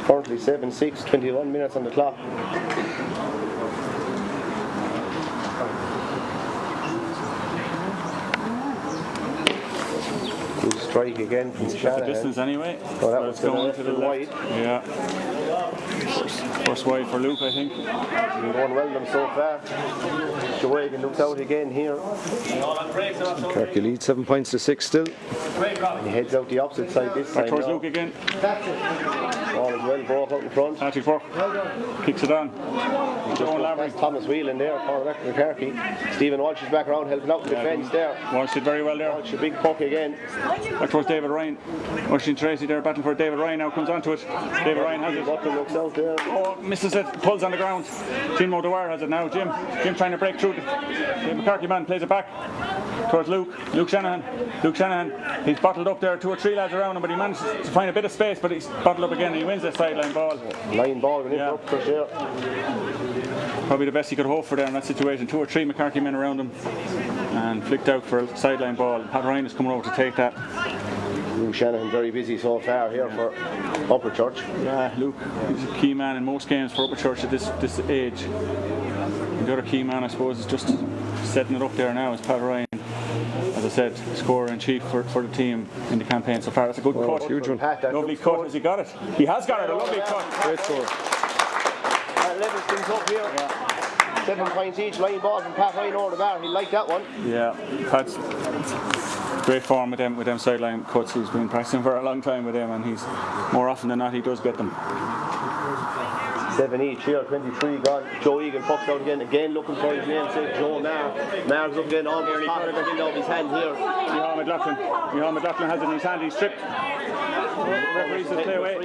Currently 7-6, 21 minutes on the clock. Good strike again from Shanahan. The distance anyway. Oh, that was going to the wide. Yeah. First wide for Luke, I think. He's been going well them so far. Shawaigan looks out again here. Moycarkey lead 7 points to 6 still. He heads out the opposite side this time. Back towards now. Luke again. Ball is well brought out in front. Patrick Burke kicks it on. That's Thomas Whelan there, cornerback from Moycarkey. Stephen Walsh is back around helping out the defence there. Walsh did very well there. Walsh a big puck again. Back towards David Ryan. Oisin Tracy there battling for David Ryan now, comes onto it. David Ryan has it. Butler looks out there. Oh, misses it, pulls on the ground. Tim O'Dwyer has it now. Jim trying to break through. The Moycarkey man plays it back towards Luke Shanahan. He's bottled up there, 2 or 3 lads around him, but he manages to find a bit of space, but he's bottled up again and he wins that sideline ball. Line ball went in for Upperchurch there. Probably the best he could hope for there in that situation. 2 or 3 Moycarkey men around him and flicked out for a sideline ball. Pat Ryan is coming over to take that. Luke Shanahan very busy so far here for Upperchurch. Yeah, Luke, he's a key man in most games for Upperchurch at this age. And the other key man, I suppose, is just setting it up there now is Pat Ryan. As I said, scorer-in-chief for the team in the campaign so far. That's a good cut. Huge one. Lovely cut. Has he got it? He has got it. A lovely cut. Great score. That levels things up here. Yeah. 7 points each. Line ball from Pat Ryan over the bar. He liked that one. Yeah, Pat's great form with them sideline cuts. He's been practicing for a long time with them, and he's more often than not he does get them. 7 each here, 23 gone. Joe Egan pucks out again looking for his namesake, Joe Marr. Marr's up again, almost caught it out of his hand here. Micheál McLaughlin has it in his hand, he's tripped. Referee says play away.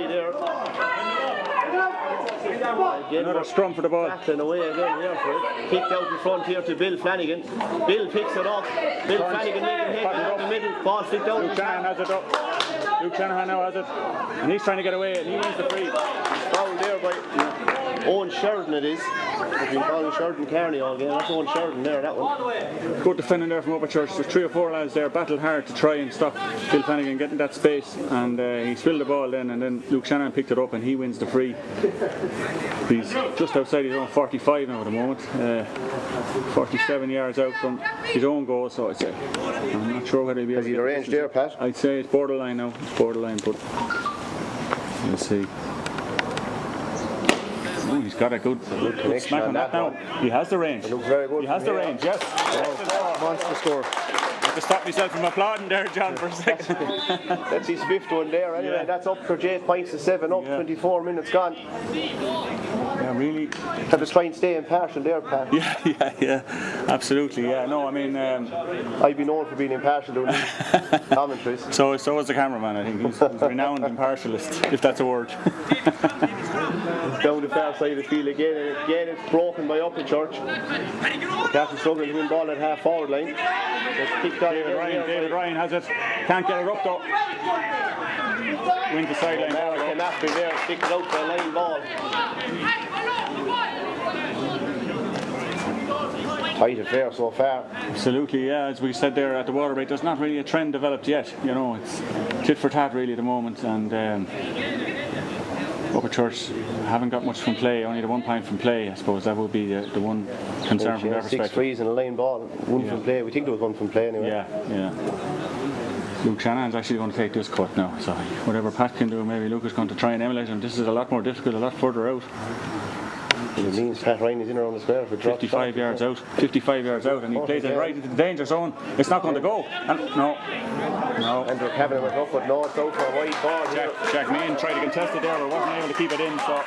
Again, another scrum for the ball. Battling away again here for it. Kicked out in front here to Bill Flanagan. Bill picks it up. Bill Flanagan making head in the middle. Ball flicked out. Luke Shanahan has it up. Luke Shanahan now has it. And he's trying to get away and he wins the free. Foul there by Owen Sheridan it is. We've been calling Sheridan Kearney all game. That's Owen Sheridan there, that one. Good defending there from Upperchurch. There's 3 or 4 lads there battled hard to try and stop Bill Flanagan getting that space, and he spilled the ball then, and then Luke Shanahan picked it up and he wins the free. He's just outside his own 45 now at the moment, 47 yards out from his own goal, so I'm not sure whether he'll be able to get range there, Pat? I'd say it's borderline now, but we'll see. Oh, he's got a good smack on that now. He has the range. It looks very good. He has the range, yes. Monster score. I have to stop myself from applauding there, John, for a second. That's his 5th one there. Anyway, Yeah. That's up for 8 points to 7 up. 24 minutes gone. Yeah, really. Have to try and stay impartial there, Pat. Yeah, absolutely. Yeah, no, I mean. I've been known for being impartial doing commentaries. So is the cameraman. I think he's a renowned impartialist, if that's a word. Down the far side of the field again, and again it's broken by Upperchurch. The Captain struggling to win ball at half forward line. It's kicked on David Ryan has it. Can't get it up though. Wins the sideline. Came after there, kicked it out for a line ball. Tight affair so far. Absolutely, yeah. As we said there at the water break, there's not really a trend developed yet. You know, it's tit for tat really at the moment, and Upperchurch haven't got much from play. Only the 1 point from play. I suppose that would be the one concern from their 6 perspective. threes and a line ball. One from play. We think there was one from play anyway. Yeah. Luke Shanahan's actually going to take this cut now. So whatever Pat can do, maybe Luke is going to try and emulate him. This is a lot more difficult, a lot further out. It means Pat Ryan is in around the square for drop. 55 yards out. 55 yards out, and he plays it right into the danger zone. It's not going to go. And, no. And they're having it off, but no, it's out for a wide ball. Jack Meehan tried to contest it there, but wasn't able to keep it in. So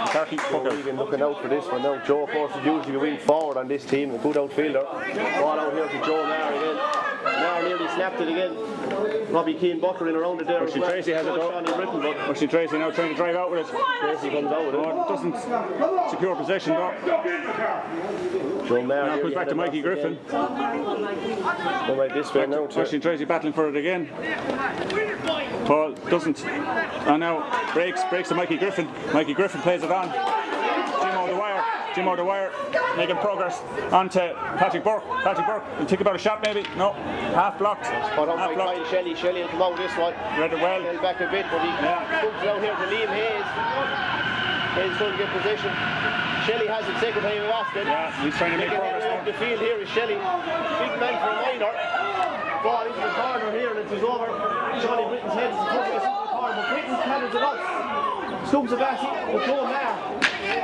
Moycarkey puck out. Been looking out for this one now. Joe, of course, is usually wing forward on this team. A good outfielder. Ball out here to Joe Maher again. Maher nearly snapped it again. Robbie Keane buckling around it there. Oisin Tracy has it though. Oisin Tracy now trying to drive out with it. Tracy comes out with it. Oh, it doesn't secure possession though. Joe Maher Now goes back to Mikey Griffin. Go right this way now. Oisin Tracy battling for it again. Paul doesn't. And now breaks to Mikey Griffin. Mikey Griffin plays it on. Jim O'Dwyer making progress onto Patrick Burke. You think about a shot maybe? No. Half blocked. Put out by Shelley. Shelley will come out this one. Read it well. Held back a bit, but he comes down here to Liam Hayes. Hayes trying to get position. Shelley has it second time of asking. Yeah, he's trying to make progress. Up the field here is Shelley. Big man for a minor. Ball into the corner here and it's over. Johnny Britton's head is the corner, but Britton carries it up. Scoops it back with Joe Maher.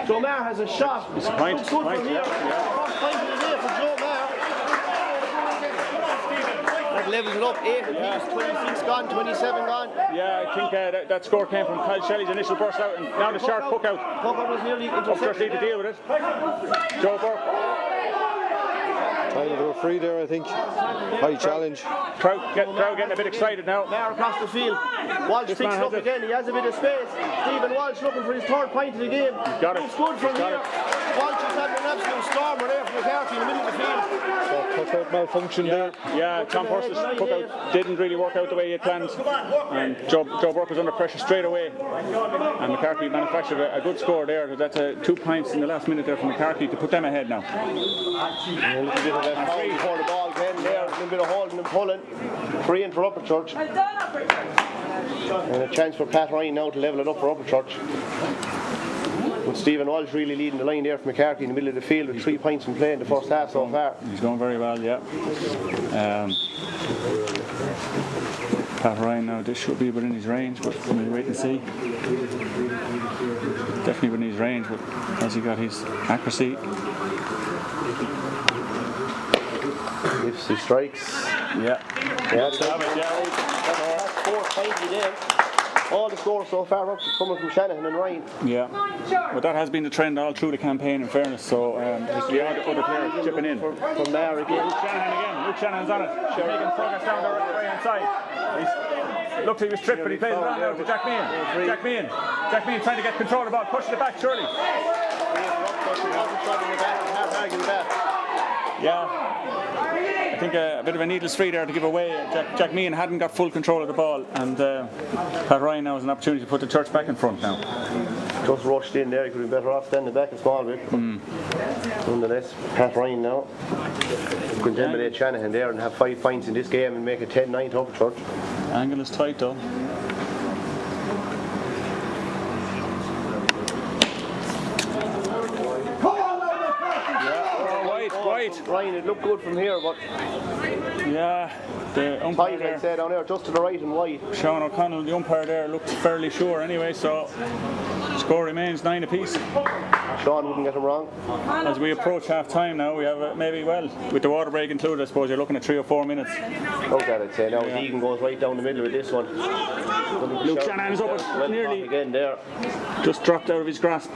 Joe Maher has a shot. It's a point. From here. First point of the day for Joe Maher. That levels it up. 8 apiece, 26 gone, 27 gone. Yeah, I think that score came from Kyle Shelley's initial burst out, and now the sharp puck out. Puck out was nearly Upperchurch need to deal with it. Joe Burke. Time to go free there, I think. High challenge. Crowd getting a bit excited now. Maher across the field. Walsh picks it up again. He has a bit of space. Stephen Walsh looking for his third point of the game. Got it. Looks good from here. Walsh is having an absolute stormer there from Moycarkey in the middle of the field. Puck out malfunction there. Yeah, Tom Purse's puck out didn't really work out the way he had planned, and Joe Burke was under pressure straight away. And Moycarkey manufactured a good score there. That's 2 points in the last minute there from Moycarkey to put them ahead now. A little bit of a foul before the ball came there. A little bit of holding and pulling. 3 in for Upperchurch. And a chance for Pat Ryan now to level it up for Upperchurch. With Stephen Walsh really leading the line there for Moycarkey in the middle of the field with 3 points in play in the first half so far. He's going very well, yeah. Pat Ryan now, this should be within his range, but we'll wait and see. Definitely within his range, but has he got his accuracy? If he strikes. Yeah. That's 4 points again. All the scores so far up coming from Shanahan and Ryan. Yeah. But that has been the trend all through the campaign, in fairness. So there's the other player chipping in. From there again. Luke Shanahan's on it. Making progress down the right hand side. Looked he was tripped, but he plays it on now to Jack Meehan. Jack Meehan trying to get control of the ball, pushing it back, surely. Yeah. I think a bit of a needless free there to give away. Jack Meehan hadn't got full control of the ball, and Pat Ryan now has an opportunity to put the Church back in front now. Just rushed in there, he could be better off standing back a small bit. Nonetheless, Pat Ryan now can intimidate Shanahan there and have 5 points in this game and make it 10-9 to Upperchurch. Angle is tight though. Wide. Ryan, it looked good from here, but yeah, the umpire there, I'd say down there, just to the right and wide. Sean O'Connell, the umpire there, looked fairly sure anyway, so score remains 9 apiece. Sean wouldn't get him wrong. As we approach half time now, we have maybe, well, with the water break included, I suppose you're looking at 3 or 4 minutes. Look at it, say now Deegan goes right down the middle with this one. Luke Shanahan's up nearly again there. Just dropped out of his grasp.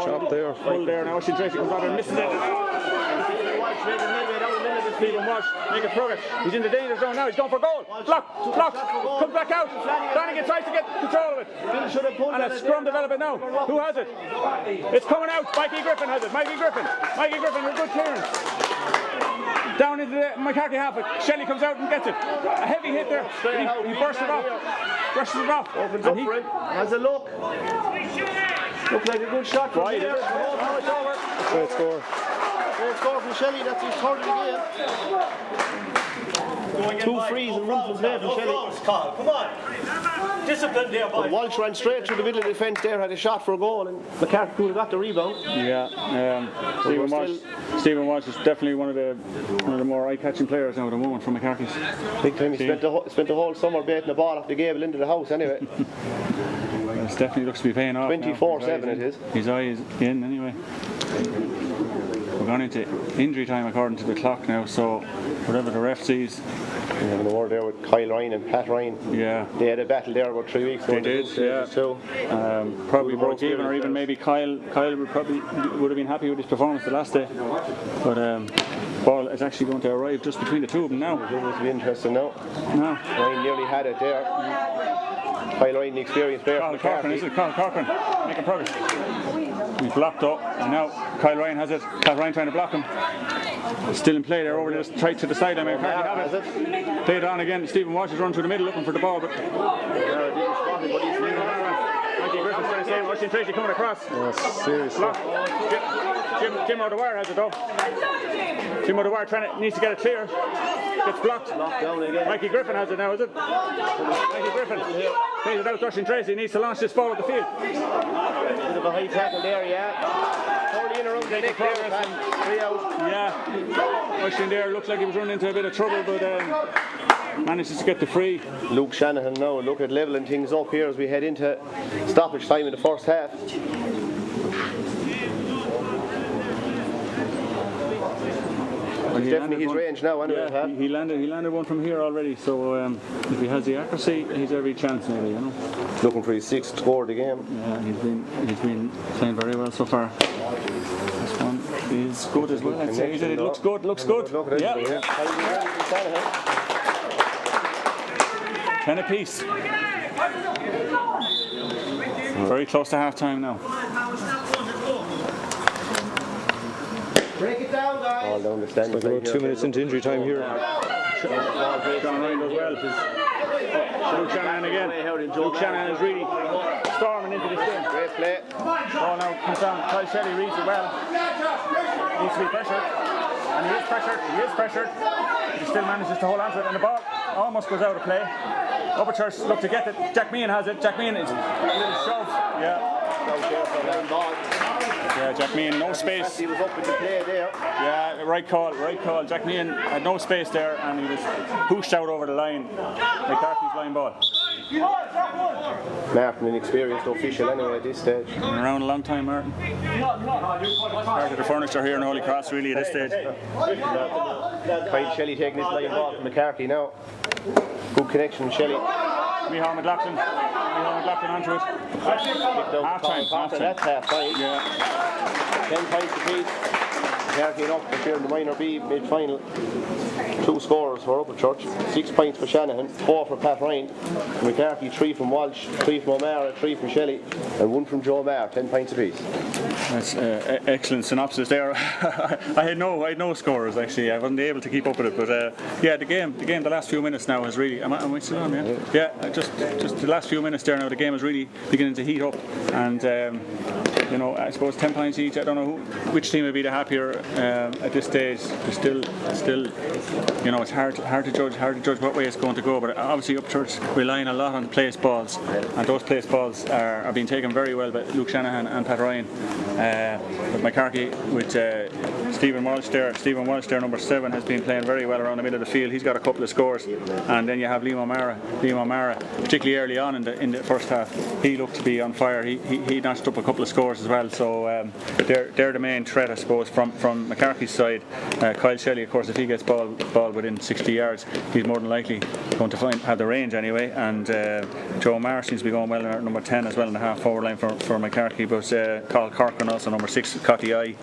Chop there. Full there now. Oisin Tracy comes out and misses it. Stephen Walsh making progress. He's in the danger zone now. He's going for goal. Block. Comes back out. Flanagan tries to get control of it. And a scrum development now. Who has it? It's coming out. Mikey Griffin has it. Mikey Griffin with good clearance. Down into the Moycarkey half. Shelley comes out and gets it. A heavy hit there. He bursts it off. Opens up for it. Has a look. Looks like a good shot from here. Now it's over. Great score. Great score from Shelley. That's his third of the game. 2 frees and 1 from play from Shelley. Come on. Discipline there, boy. Walsh ran straight through the middle of the defence there, had a shot for a goal, and Moycarkey could have got the rebound. Yeah, Stephen Walsh is definitely one of the more eye-catching players now at the moment from Moycarkey's. Big time. He spent the whole summer baiting the ball off the gable into the house anyway. This definitely looks to be paying off. 24-7 it is. His eye is in anyway. We're going into injury time according to the clock now, so whatever the ref sees. We have a word there with Kyle Ryan and Pat Ryan. Yeah. They had a battle there about 3 weeks ago. They did, yeah. Probably broke even, or even maybe Kyle would have been happy with his performance the last day. But ball is actually going to arrive just between the two of them now. It's going to be interesting now. No. Ryan nearly had it there. Kyle Ryan, the experienced player. Carl Corcoran, is it? Carl Corcoran making progress. He's blocked up, and now Kyle Ryan has it. Kyle Ryan trying to block him. Still in play there over this, right to the side. I mean, have it. Play it on again. Stephen Walsh is running through the middle looking for the ball, but Mikey Griffin's trying to say Washington Tracy coming across. Oh, seriously. Jim O'Dwyer has it though. Jim O'Dwyer needs to get it clear. Gets blocked. Mikey Griffin has it now, is it? Mikey Griffin plays it out. Washington Tracy needs to launch this ball at the field. Bit of a high tackle there, yeah. Totally in around the neck there, and 3 out. Yeah. Washington there looks like he was running into a bit of trouble, but manages to get the free. Luke Shanahan now look at levelling things up here as we head into stoppage time in the first half. Well, definitely his range now, anyway. Yeah, he landed one from here already, so if he has the accuracy, he's every chance nearly, you know. Looking for his 6th score of the game. Yeah, he's been playing very well so far. This one is good as well, I'd say. It looks good. Yeah. 10 apiece. Very close to half time now. Break it down, guys. All down the stand. Like about 2 minutes into injury time here. John Ryan does well. Luke Shanahan again. Luke Shanahan is really storming into this game. Great play. Ball now comes down. Kyle Shelley reads it well. Needs to be pressured. And he is pressured. He still manages to hold on to it. And the ball almost goes out of play. Upperchurch look to get it. Jack Meehan has it. Jack Meehan is a little shove. Yeah. Yeah, Jack Meehan, no space. He was up in the play there. Yeah, right call. Jack Meehan had no space there and he was pushed out over the line. Moycarkey's line ball. Martin, an experienced official anyway at this stage. Been around a long time, Martin. Part of the furniture here in Holycross really at this stage. Kyle Shelley taking this line ball from McCarthy now. Good connection, Shelley. Mihal McLaughlin onto it. Half time. That's half time. Yeah. 10 points apiece. McCarthy up here in the minor B mid-final. 2 scorers for Upperchurch. 6 points for Shanahan, 4 for Pat Ryan. McCarthy 3 from Walsh, 3 from O'Mara, 3 from Shelley, and 1 from Joe Maher. 10 points apiece. That's excellent synopsis there. I had no scorers actually. I wasn't able to keep up with it, but yeah, the game. The last few minutes now has really. Am I still on? Yeah. Yeah. Just the last few minutes there now. The game is really beginning to heat up, and you know, I suppose 10 points each. I don't know which team would be the happier at this stage. There's still, you know, it's hard to judge what way it's going to go. But obviously, Upchurch relying a lot on place balls, and those place balls are being taken very well by Luke Shanahan and Pat Ryan. With McCarkey, with Stephen Walsh there, number 7, has been playing very well around the middle of the field. He's got a couple of scores, and then you have Liam O'Mara, particularly early on in the first half. He looked to be on fire. He notched up a couple of scores as well. So they're the main threat, I suppose, from McCarkey's side. Kyle Shelley, of course, if he gets ball within 60 yards, he's more than likely going to have the range anyway. And Joe O'Mara seems to be going well at number 10 as well in the half forward line for McCarkey. But Carl Corcoran also number 6 caught the eye.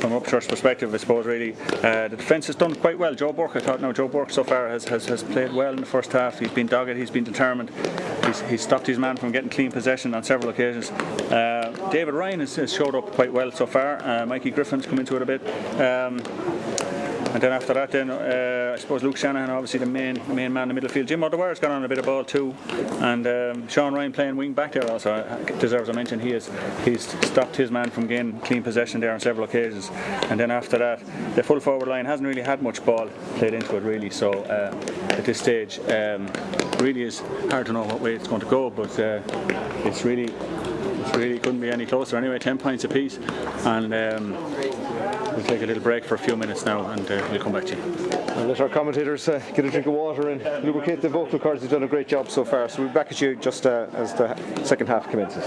From Upchurch's perspective, I suppose really the defence has done quite well. Joe Burke, I thought Joe Burke so far has played well in the first half. He's been dogged, he's been determined. He's stopped his man from getting clean possession on several occasions. David Ryan has showed up quite well so far. Mikey Griffin's come into it a bit. And then after that, I suppose Luke Shanahan, obviously the main man in the middle field. Jim O'Dwyer's got on a bit of ball too, and Sean Ryan playing wing back there also deserves a mention. He's stopped his man from getting clean possession there on several occasions. And then after that, the full forward line hasn't really had much ball played into it really. So at this stage, really is hard to know what way it's going to go, but it's really couldn't be any closer anyway. 10 points apiece, and there's we'll take a little break for a few minutes now and we'll come back to you. And let our commentators get a drink of water and lubricate the vocal cords. They've done a great job so far. So we'll be back at you just as the second half commences.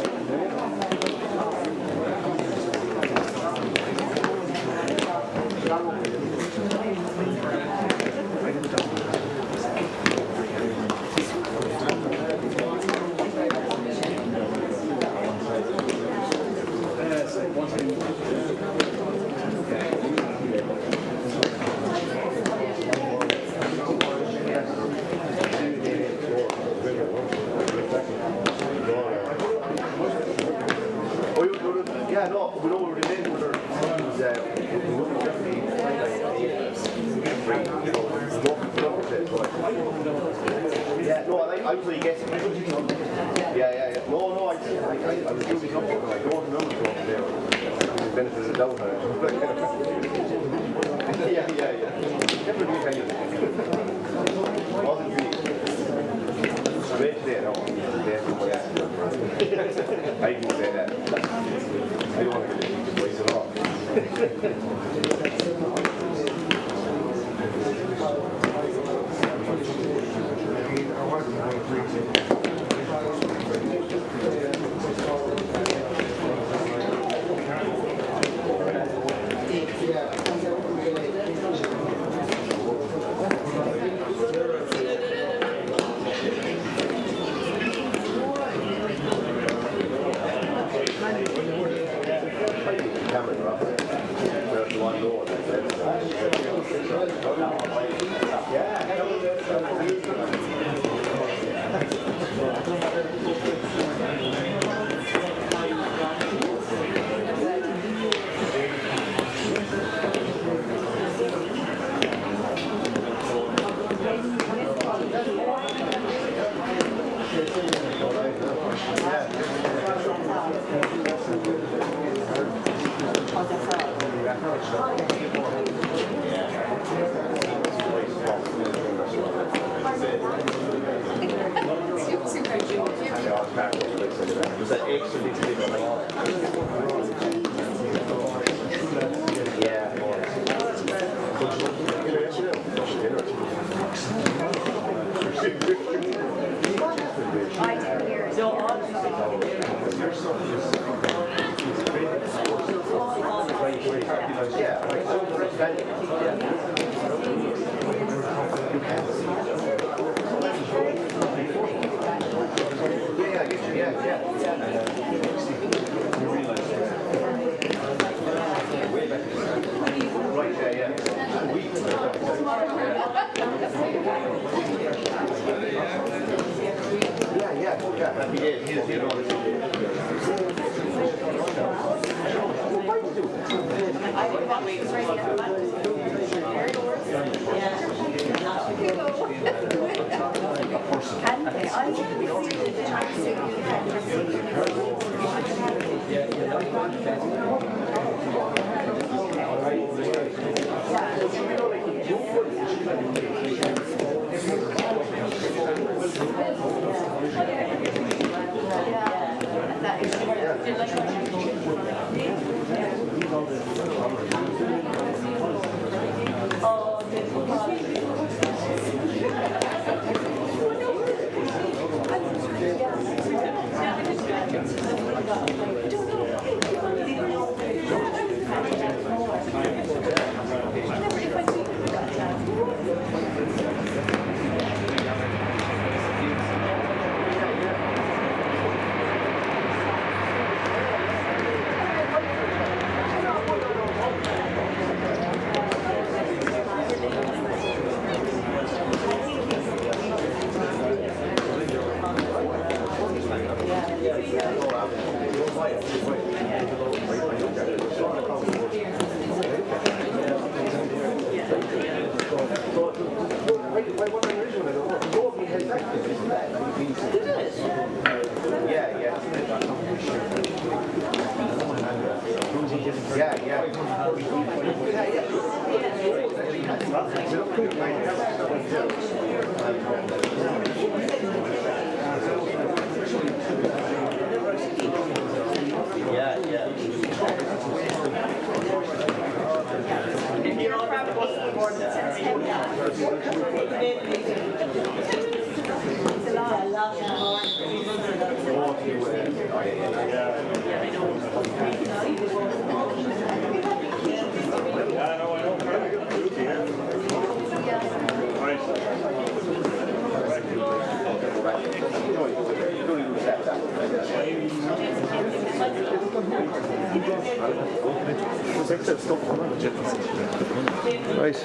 Right.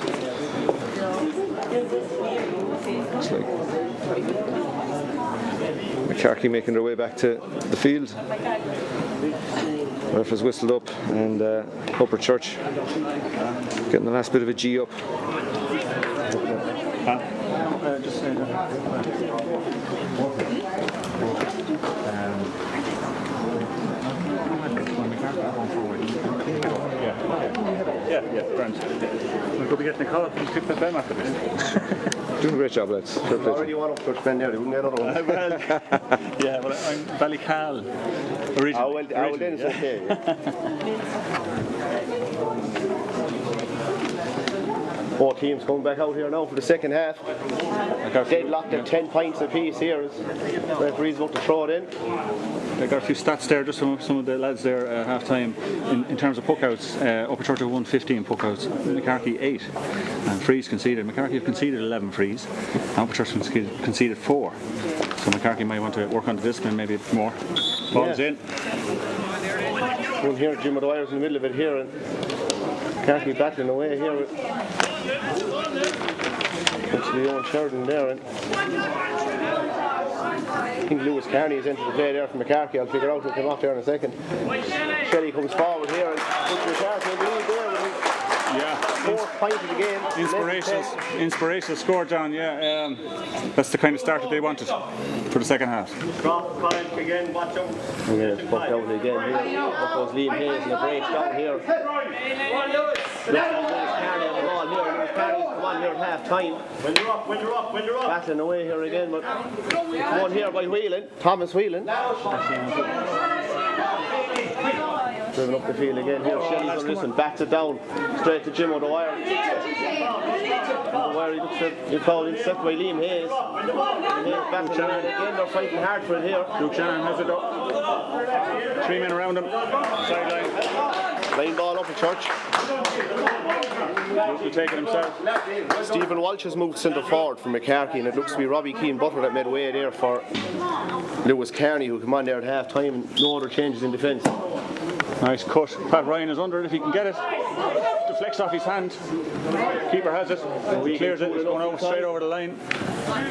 Looks like Moycarkey making their way back to the field. Ref has whistled up, and Upperchurch getting the last bit of a G up. Just say that. Yeah, grand. We'll go be getting a call from Tipp them after this. Doing a great job, lads. Already one Upperchurch men there, they wouldn't get another one. Yeah, well, I'm Ballycal originally. Well, then it's okay. Both teams coming back out here now for the second half. Deadlocked at 10 points apiece here as referees about to throw it in. I got a few stats there, just some of the lads there at half time. In terms of puckouts, Upperchurch have won 15 puckouts, Moycarkey 8, and frees conceded. Moycarkey have conceded 11 frees, and Upperchurch conceded 4. So Moycarkey might want to work on the discipline maybe more. Ball's in. One here, Jim O'Dwyer's in the middle of it here, and Moycarkey battling away here with Leon Sheridan there. And I think Lewis Carney has entered the play there from Moycarkey. I'll figure out who'll come off there in a second. Shelley comes forward here and puts Moycarkey in the lead there with his fourth point of the game. Inspirational score, John. Yeah, that's the kind of start that they wanted for the second half. Again, watch out. And then it's bucked out again here. Up goes Liam Hayes and a break down here. Lewis Carney on the ball here. Lewis Carney's come on here at half time. When you're up. Battling away here again, but one here by Whelan, Thomas Whelan. Driven up the field again here. Shelley's on this and bats it down straight to Jim O'Dwyer. O'Dwyer, he looks at the foul intercepted by Liam Hayes. And Hayes battling around again. They're fighting hard for it here. Luke Shannon has it up. 3 men around him. Sideline. Line ball up at Church. Luke will take it himself. Stephen Walsh has moved centre forward from Moycarkey, and it looks to be Robbie Keane Butler that made way there for Lewis Carney, who came on there at half time, and no other changes in defence. Nice cut. Pat Ryan is under it if he can get it. Deflects off his hand. Keeper has it. He clears it. It's going out straight over the line.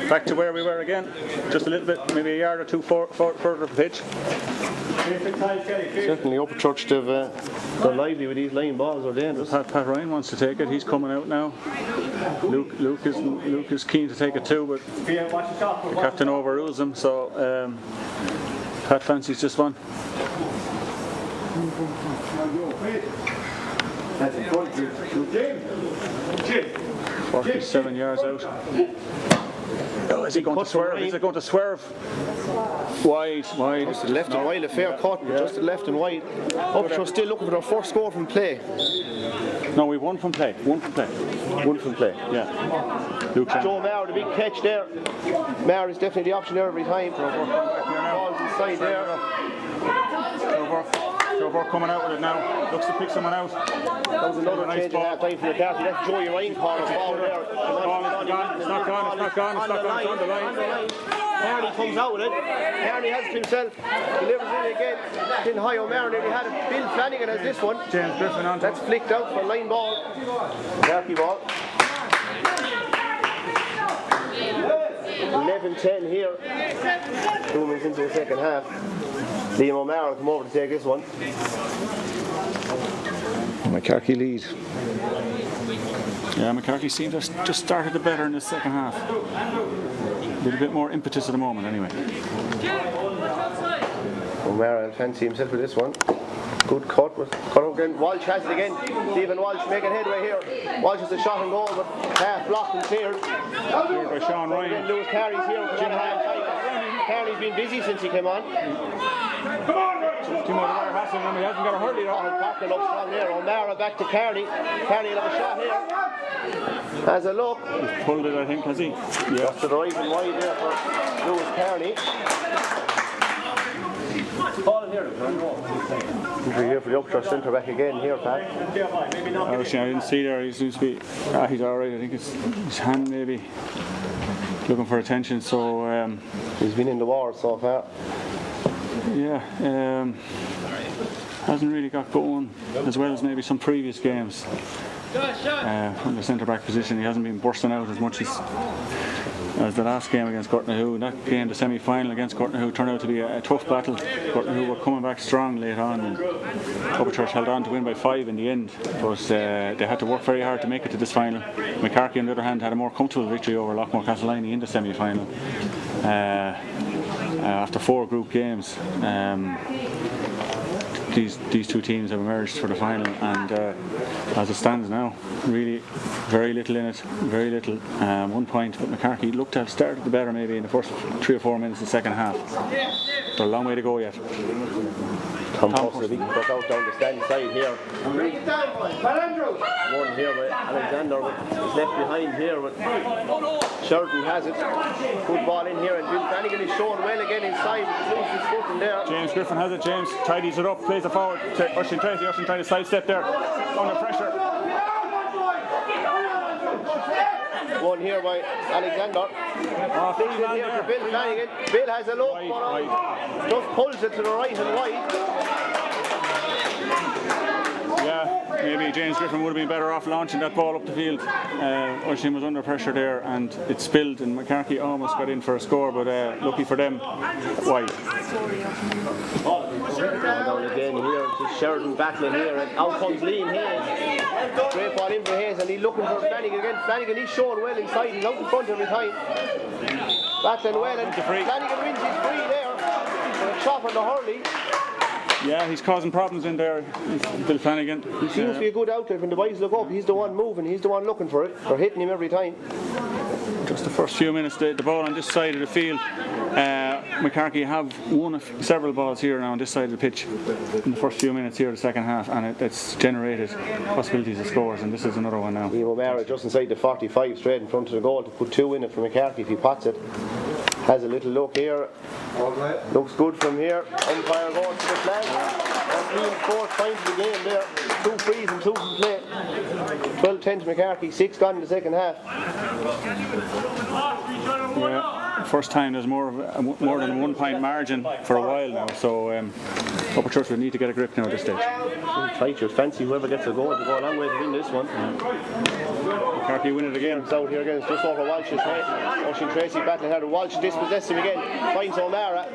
Back to where we were again. Just a little bit, maybe a yard or two further up the pitch. Certainly Upperchurch, they're lively with these line balls, are dangerous. Pat Ryan wants to take it. He's coming out now. Luke is keen to take it too, but the captain overrules him. So Pat fancies just one. 47 yards out. Oh, is he going to swerve? Is it going to swerve? Wide. Just to the left and wide, a fair cut, just to the left and wide. Upperchurch still looking for their first score from play. No, we've won from play. One from play. Yeah. Luke Joe Maher, the big catch there. Maher is definitely the option there every time. Ball's inside there. Joe Burke coming out with it now. Looks to pick someone out. That was another change in half time from Moycarkey. That's Joey Ryan calling the ball there. It's not gone. It's on the line. Carney comes out with it. Carney has it himself. Delivers it again. Then high O'Mara nearly had it. Bill Flanagan has this one. James Griffin on. That's flicked out for line ball. Moycarkey ball. 11-10 here. 2 minutes into the second half. Liam O'Mara will come over to take this one. Moycarkey lead. Yeah, Moycarkey seemed to have just started it better in the second half. A little bit more impetus at the moment, anyway. O'Mara will fancy himself with this one. Good cut out again. Walsh has it again. Stephen Walsh making headway here. Walsh has a shot and goal, but half blocked and cleared. Cleared by Sean Ryan. Lewis Carney's here. Carney's been busy since he came on. Timo O'Dwyer has him, and he hasn't got a hurley though. Packer up strong there. O'Mara back to Kearney. Kearney will have a shot here. Has a look. He's pulled it, I think, has he? Yeah. Just to the right and wide there for Lewis Kearney. We're here for the Upperchurch centre back again here, Pat. Actually, I didn't see there. He seems to be. He's all right. I think it's his hand maybe looking for attention. So he's been in the war so far. Yeah, hasn't really got going as well as maybe some previous games. From the centre back position, he hasn't been bursting out as much as the last game against Courtneyhoe. That game, the semi-final against Courtneyhoe, turned out to be a tough battle. Courtneyhoe were coming back strong late on, and Upperchurch held on to win by 5 in the end, but they had to work very hard to make it to this final. Moycarkey, on the other hand, had a more comfortable victory over Loughmore Castleiney in the semi-final after 4 group games. These two teams have emerged for the final, and as it stands now, really very little in it, very little. 1 point, but Moycarkey looked to have started the better maybe in the first 3 or 4 minutes of the second half. But a long way to go yet. Tom Foster, big puck out down the stand side here. One here by Alexander, but he's left behind here. But Sheridan has it. Good ball in here, and Bill Flanagan is showing well again inside. He's losing his foot in there. James Griffin has it. James tidies it up, plays it forward. Oisin Tracy trying to sidestep there under pressure. One here by Alexander. Flicks it here for Bill Flanagan. Bill has a look. Just pulls it to the right and wide. Yeah, maybe James Griffin would have been better off launching that ball up the field. Oisin was under pressure there, and it spilled, and Moycarkey almost got in for a score, but lucky for them, wide. Down again here to Sheridan battling here, and out comes Liam Hayes. Great ball in for Hayes, and he's looking for Flanagan again. Flanagan, he's showing well inside, he's out in front every time. Battling well, and Flanagan wins his free there. A chop on the hurley. Yeah, he's causing problems in there, Bill Flanagan. He seems to be a good outlet. When the boys look up, he's the one moving, he's the one looking for it. They're hitting him every time. Just the first few minutes, the ball on this side of the field. Moycarkey have won several balls here now on this side of the pitch in the first few minutes here of the second half, and it's generated possibilities of scores, and this is another one now. Liam O'Mara just inside the 45 straight in front of the goal to put 2 in it for Moycarkey if he pots it. Has a little look here. Looks good from here. Umpire goes to the flag. That's Liam's 4th point of the game there. 2 frees and 2 from play. 12-10 to Moycarkey. 6 gone in the second half. Yeah, first time there's more than a 1 point margin for a while now, so Upperchurch will need to get a grip now at this stage. Tight, you'd fancy whoever gets a goal to go a long way to win this one. Moycarkey win it again. It's out here again, it's just over Walsh's head. Oisin Tracy battling hard. Walsh dispossessed him again. Finds O'Mara.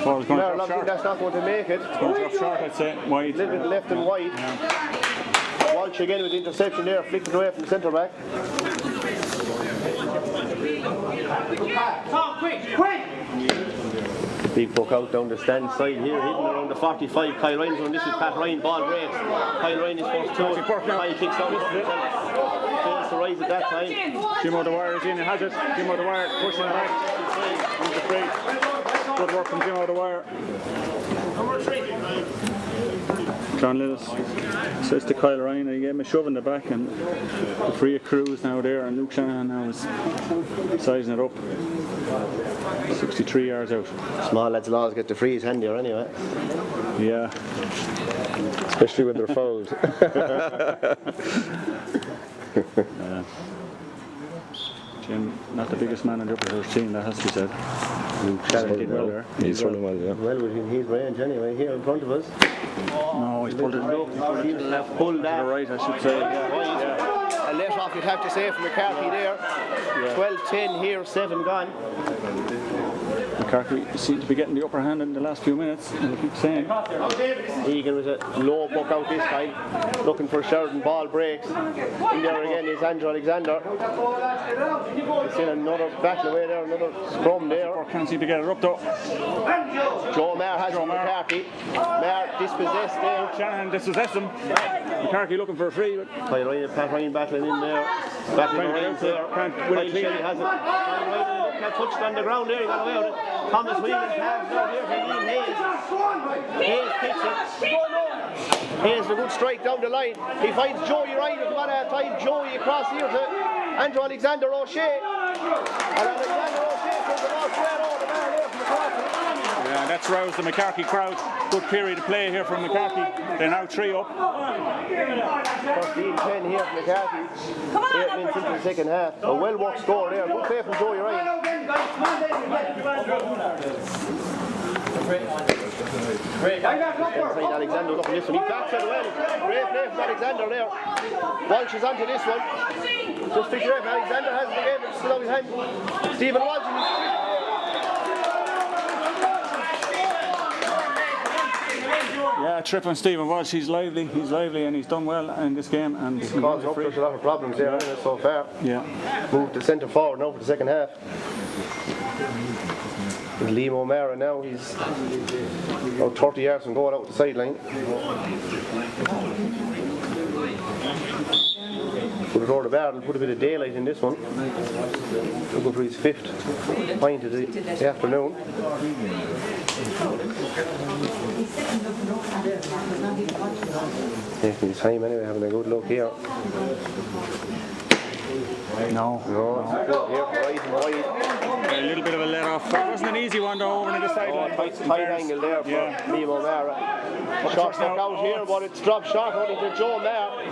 O'Mara loves him, that's not going to make it. It's going to drop short, I'd say. Wide. A little bit left and wide. Yeah. Walsh again with the interception there, flicked it away from the centre back. Big puck out down the stand side here, hidden around the 45. Kyle Ryan's on this with Pat Ryan, ball breaks. Kyle Ryan is first to it. Kyle kicks out. Fails to rise at that time. Timo O'Dwyer is in, he has it. Timo O'Dwyer pushing it back. He's the free. Good work from Timo O'Dwyer. John Lillis says to Kyle Ryan, he gave him a shove in the back, and the free accrues now there, and Luke Shanahan now is sizing it up. 63 yards out. Small lads will always get the frees handier anyway. Yeah. Especially when they're fouled. Jim, not the biggest man in the Upperchurch team, that has to be said. Did well there. He's running well, yeah. Well within his range anyway, here in front of us. No, he's pulled it low. Seems to have pulled that. To the right, I should say. A let off, you'd have to say, from Moycarkey there. 12-10 here, 7 gone. Moycarkey seemed to be getting the upper hand in the last few minutes, and I keep saying. Egan with a low puck out this time, looking for Sheridan, ball breaks. In there again is Andrew Alexander. It's in another battle away there, another scrum there. Can't seem to get it up though. Joe Maher has Moycarkey. Maher dispossessed there. Shanahan dispossessed him. Moycarkey looking for a free. Pat Ryan battling in there. Back in the range there. Kyle Shelley has it. Got touched on the ground there, he got away with it. Thomas Whelan passes out here to Ian Hayes. Hayes kicks it. Hayes a good strike down the line. He finds Joey Ryan at one at a time. Joey across here to Andrew Alexander O'Shea. And Alexander O'Shea comes the ball straight over the bar there from the crossing. Yeah, that's roused the Moycarkey crowd. Good period of play here from Moycarkey. They're now 3 up. 13-10 here from Moycarkey. 8 minutes into the second half. A well-worked score there. Good play from Joey Ryan. Inside Alexander looking this one. He backs it well. Great play from Alexander there. Walsh is onto this one. Just pick it up. Alexander has it again. It's still out his hand. Stephen Walsh. Yeah, trip on Stephen Walsh. He's lively and he's done well in this game. And he's caused Upperchurch a lot of problems there so far. Yeah. Moved to centre forward now for the second half. Liam O'Mara now, he's about 30 yards from going out the sideline. Put it over the bar, put a bit of daylight in this one. Looking for his 5th pint of the afternoon. Taking his time anyway, having a good look here. No, here, right and wide. A little bit of a let off. It wasn't an easy one though, over to the sideline. Tight angle there for Liam O'Mara. Shot stuck out here, but it's dropped short only to Joe O'Mara.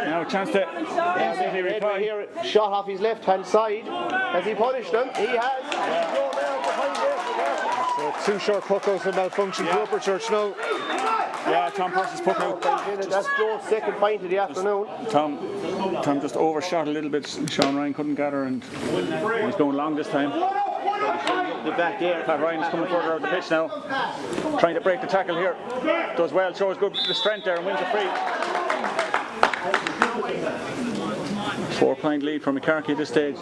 Now a chance to instantly reply. Here, shot off his left hand side. Has he punished him? He has. Joe O'Mara behind there. So 2 short puckouts and malfunction for Upperchurch now. Yeah, Tom Purcell's puck out. That's Joe's 2nd pint of the afternoon. Tom just overshot a little bit. Sean Ryan couldn't gather and he's going long this time. The back there. Pat Ryan is coming further out the pitch now. Trying to break the tackle here. Does well, shows good strength there and wins a free. 4-point lead for Moycarkey at this stage.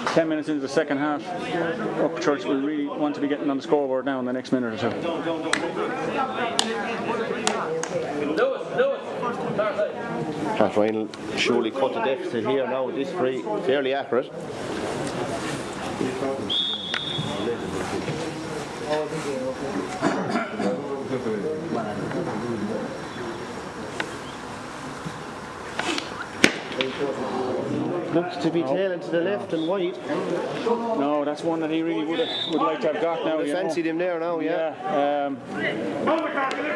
10 minutes into the second half. Upperchurch will really want to be getting on the scoreboard now in the next minute or two. Pat Ryan will surely cut the deficit here now with this free. Fairly accurate. Looks to be tailing to the left and wide. No, that's one that he really would like to have got now. They fancied him there now, yeah.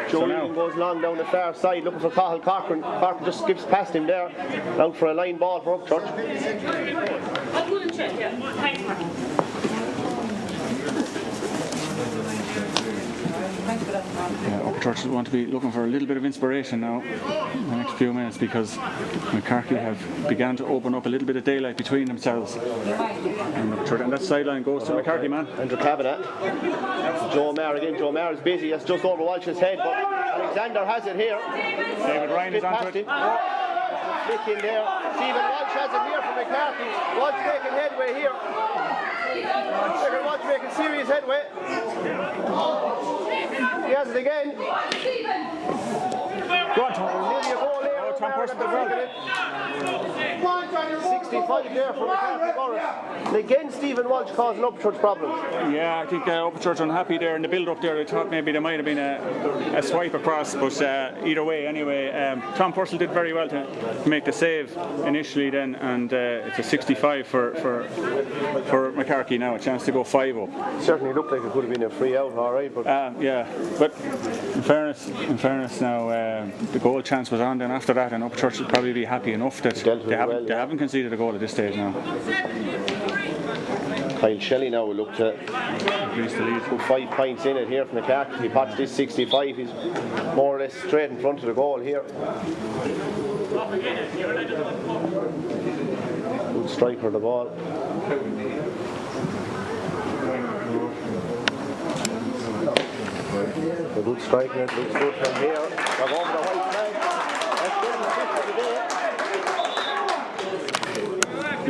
Joe Egan goes long down the far side looking for Cathal Corcoran. Corcoran just skips past him there. Out for a line ball for Upchurch. Upchurch want to be looking for a little bit of inspiration now in the next few minutes because Moycarkey have begun to open up a little bit of daylight between themselves. And that sideline goes to Moycarkey, man. Andrew Kavanagh. Joe O'Mara again. Joe O'Mara's busy. That's just over Walsh's head, but Alexander has it here. David Ryan is onto it. Flick in there. Stephen Walsh has it here for Moycarkey. Walsh making headway here. Walsh making serious headway. He has it again. Go on, Tom. Nearly a goal there. Tom Purcell as well. 65 there for Moycarkey Borris. And again, Stephen Walsh causing Upchurch problems. Yeah, I think Upchurch unhappy there in the build-up there. I thought maybe there might have been a swipe across, but either way, anyway, Tom Purcell did very well to make the save initially then, and it's a 65 for Moycarkey now, a chance to go 5 up. Certainly looked like it could have been a free out, all right, but yeah, but in fairness now, the goal chance was on then after that, and Upchurch will probably be happy enough that they haven't conceded a goal at this stage now. Kyle Shelley now will look to put 5 points in it here from Moycarkey. He pots this 65, he's more or less straight in front of the goal here. Good striker of the ball. A good striker, it looks good from here. They're over the white flag. That's good.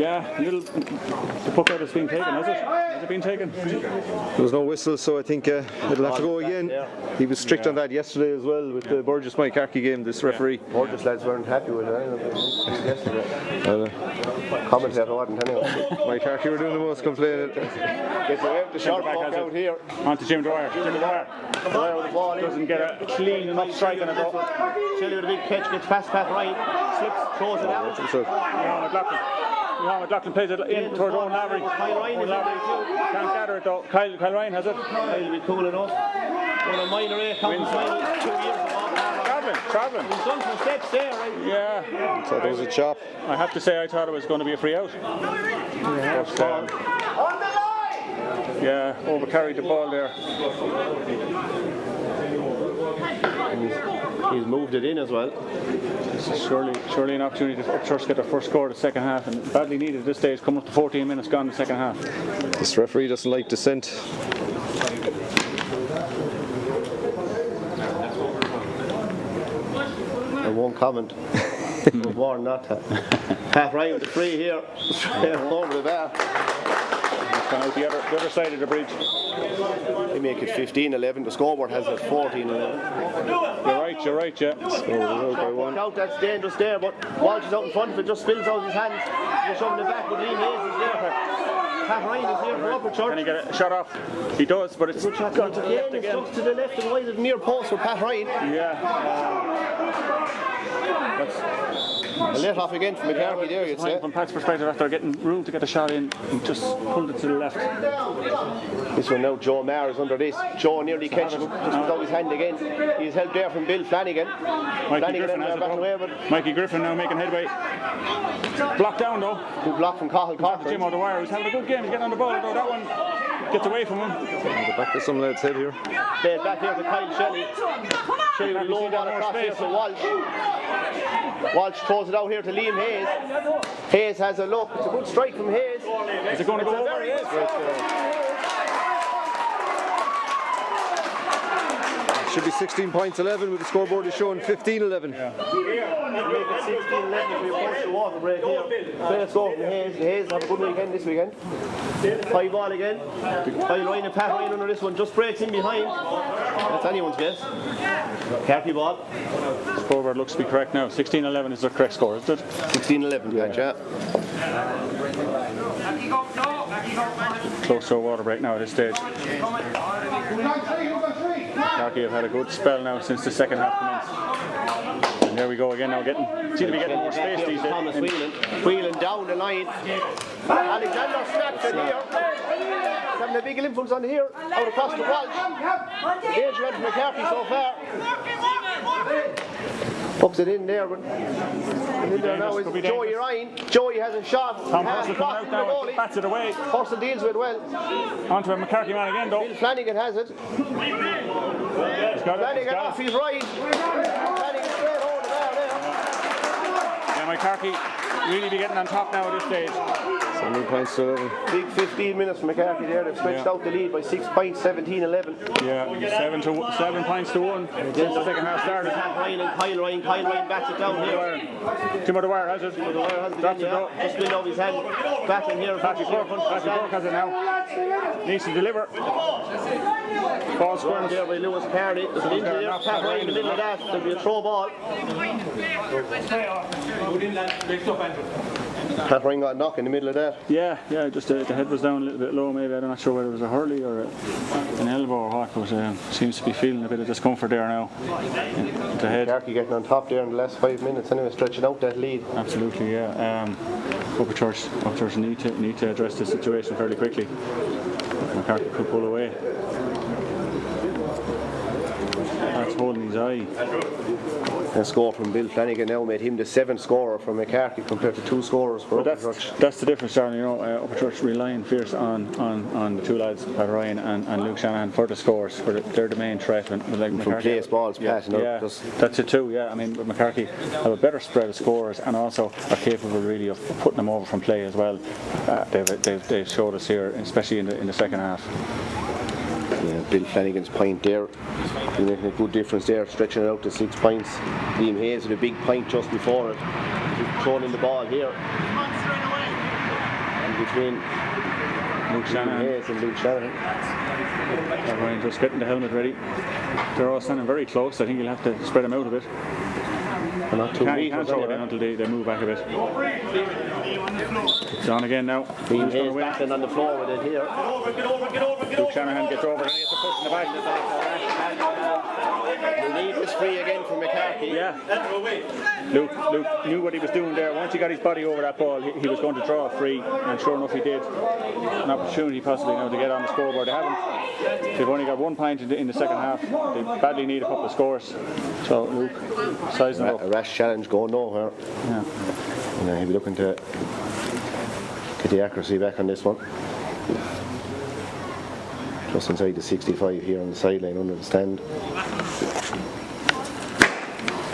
Yeah, the puck out has been taken, has it? Has it been taken? There was no whistle, so I think it'll have to go again. He was strict on that yesterday as well with the Burgess Moycarkey game, this referee. Burgess lads weren't happy with it yesterday. Commentator wasn't anyway. Moycarkey were doing the most complaining. Gets away with the shot puck out here. On to Jim Dwyer. Jim Dwyer Dwyer with the ball in. doesn't get a clean top strike on it though. Shelley with a big catch, gets past Pat Ryan, slips, throws it out. Johan McLaughlin plays it in towards Owen Lavery. Kyle Ryan is Can't gather it though. Kyle Ryan has it. Kyle will be cool enough. Well, a minor A comes final 2 years ago. Travelling. He's done some steps there, right? Yeah. So there was a chop. I have to say I thought it was going to be a free out. But, yeah, overcarried the ball there. He's moved it in as well. This is surely an opportunity to Upperchurch get their first score of the second half, and badly needed at this stage, coming up to 14 minutes gone in the second half. This referee doesn't like dissent. I won't comment. We're warned not to. Pat Ryan with the free here. Over the bar. Gone out the other side of the bridge. They make it 15-11. The scoreboard has it 14-11. You're right, yeah. Out, that's dangerous there, but Walsh is out in front of it, just spills out his hands. He's shoving it back, but Liam Hayes is there. Pat Ryan is here for Upperchurch. Can he get a shot off? He does, but it's gone to the left again. It's to the left and wide of the near post for Pat Ryan. A let off again from McCarthy there, you'd say. From Pat's perspective, after getting room to get a shot in, he just pulled it to the left. This one now, Joe Maher is under this. Joe nearly catches him, just puts out his hand again. He's helped there from Bill Flanagan. Mikey Griffin now making headway. Blocked down though. Good block from Cathal Corcoran. Jim O'Dwyer, who's having a good game, he's getting on the ball, though that one gets away from him. The back of some lad's head here. Played back here to Kyle Shelley. Shelley with a low ball across here to Walsh. Walsh throws it out here to Liam Hayes. Hayes has a look. It's a good strike from Hayes. Is it going to go over? It is. Should be 16 points 11 with the scoreboard is showing 15-11. Yeah. Make it 16-11 we approach the water break here. Let's go from Hayes. Hayes have a good weekend this weekend. High ball again. Kyle Ryan and Pat Ryan under this one. Just breaks in behind. That's anyone's guess. Carty ball. Scoreboard looks to be correct now. 16-11 is the correct score, is it? 16-11, yeah. Close to a water break now at this stage. Moycarkey have had a good spell now since the second half commenced. And there we go again now, seem to be getting more space these days. Thomas Whelan down the line. Alexander snaps it here. He's having a big influence on here, out across the Walsh. The danger out of McCarthy so far. Puts it in there, but in there now is Joey Ryan. Joey has a shot. Tom Purcell coming out now and bats it away. Purcell deals with it well. On to a McCarthy man again though. Bill Flanagan has it. Flanagan off his right. Flanagan straight over there. Yeah, McCarthy really be getting on top now at this stage. 17 points to 11. Big 15 minutes from McCarthy there. They've stretched out the lead by 6 points, 17-11. Yeah, 7 points to 1 since the second half started. Ryan and Kyle Ryan. Kyle Ryan bats it down here. Tim O'Dwyer has it. Drops it out. Just spilled out his hand. Batting here. Patrick Burke has it now. Needs to deliver. Ball square there by Lewis Carney. There's an injury there. Pat Ryan in the middle of that. There'll be a throw ball. Pat Ryan got a knock in the middle of that. Yeah, just the head was down a little bit low maybe. I'm not sure whether it was a hurley or an elbow or what, but seems to be feeling a bit of discomfort there now. The head. Moycarkey getting on top there in the last 5 minutes anyway, stretching out that lead. Absolutely, yeah. Upperchurch need to address this situation fairly quickly. Moycarkey could pull away. That's holding his eye. A score from Bill Flanagan now made him the 7th scorer for McCarthy compared to 2 scorers for Upperchurch. That's the difference, Darren. You know, Upperchurch relying fierce on the two lads, Pat Ryan and Luke Shanahan, for the scores. They're the main threat. Like from place balls passing up. That's it too. Yeah, I mean, McCarthy have a better spread of scores and also are capable really of putting them over from play as well. They've showed us here, especially in the second half. Yeah, Bill Flanagan's point there, he's making a good difference there, stretching it out to 6 points. Liam Hayes with a big point just before it. He's throwing in the ball here. between Luke Shanahan. Hayes and Luke Shanahan. Ryan just getting the helmet ready. They're all standing very close. I think you'll have to spread them out a bit. They're not 2 You meters can't throw it anyway. in until they move back a bit. It's on again now. Team Who's gonna Hayes win? battling on the floor with it here. Luke Shanahan gets over and he has to push in the back. The lead is free again for Moycarkey. Yeah. Luke knew what he was doing there. Once he got his body over that ball, he was going to draw a free, and sure enough he did. An opportunity possibly now to get on the scoreboard. They haven't. They've only got 1 point in the second half. They badly need a couple of scores. So Luke, sizing up. A rash challenge going nowhere. Yeah. And he'll be looking to get the accuracy back on this one. Just inside the 65 here on the sideline under the stand.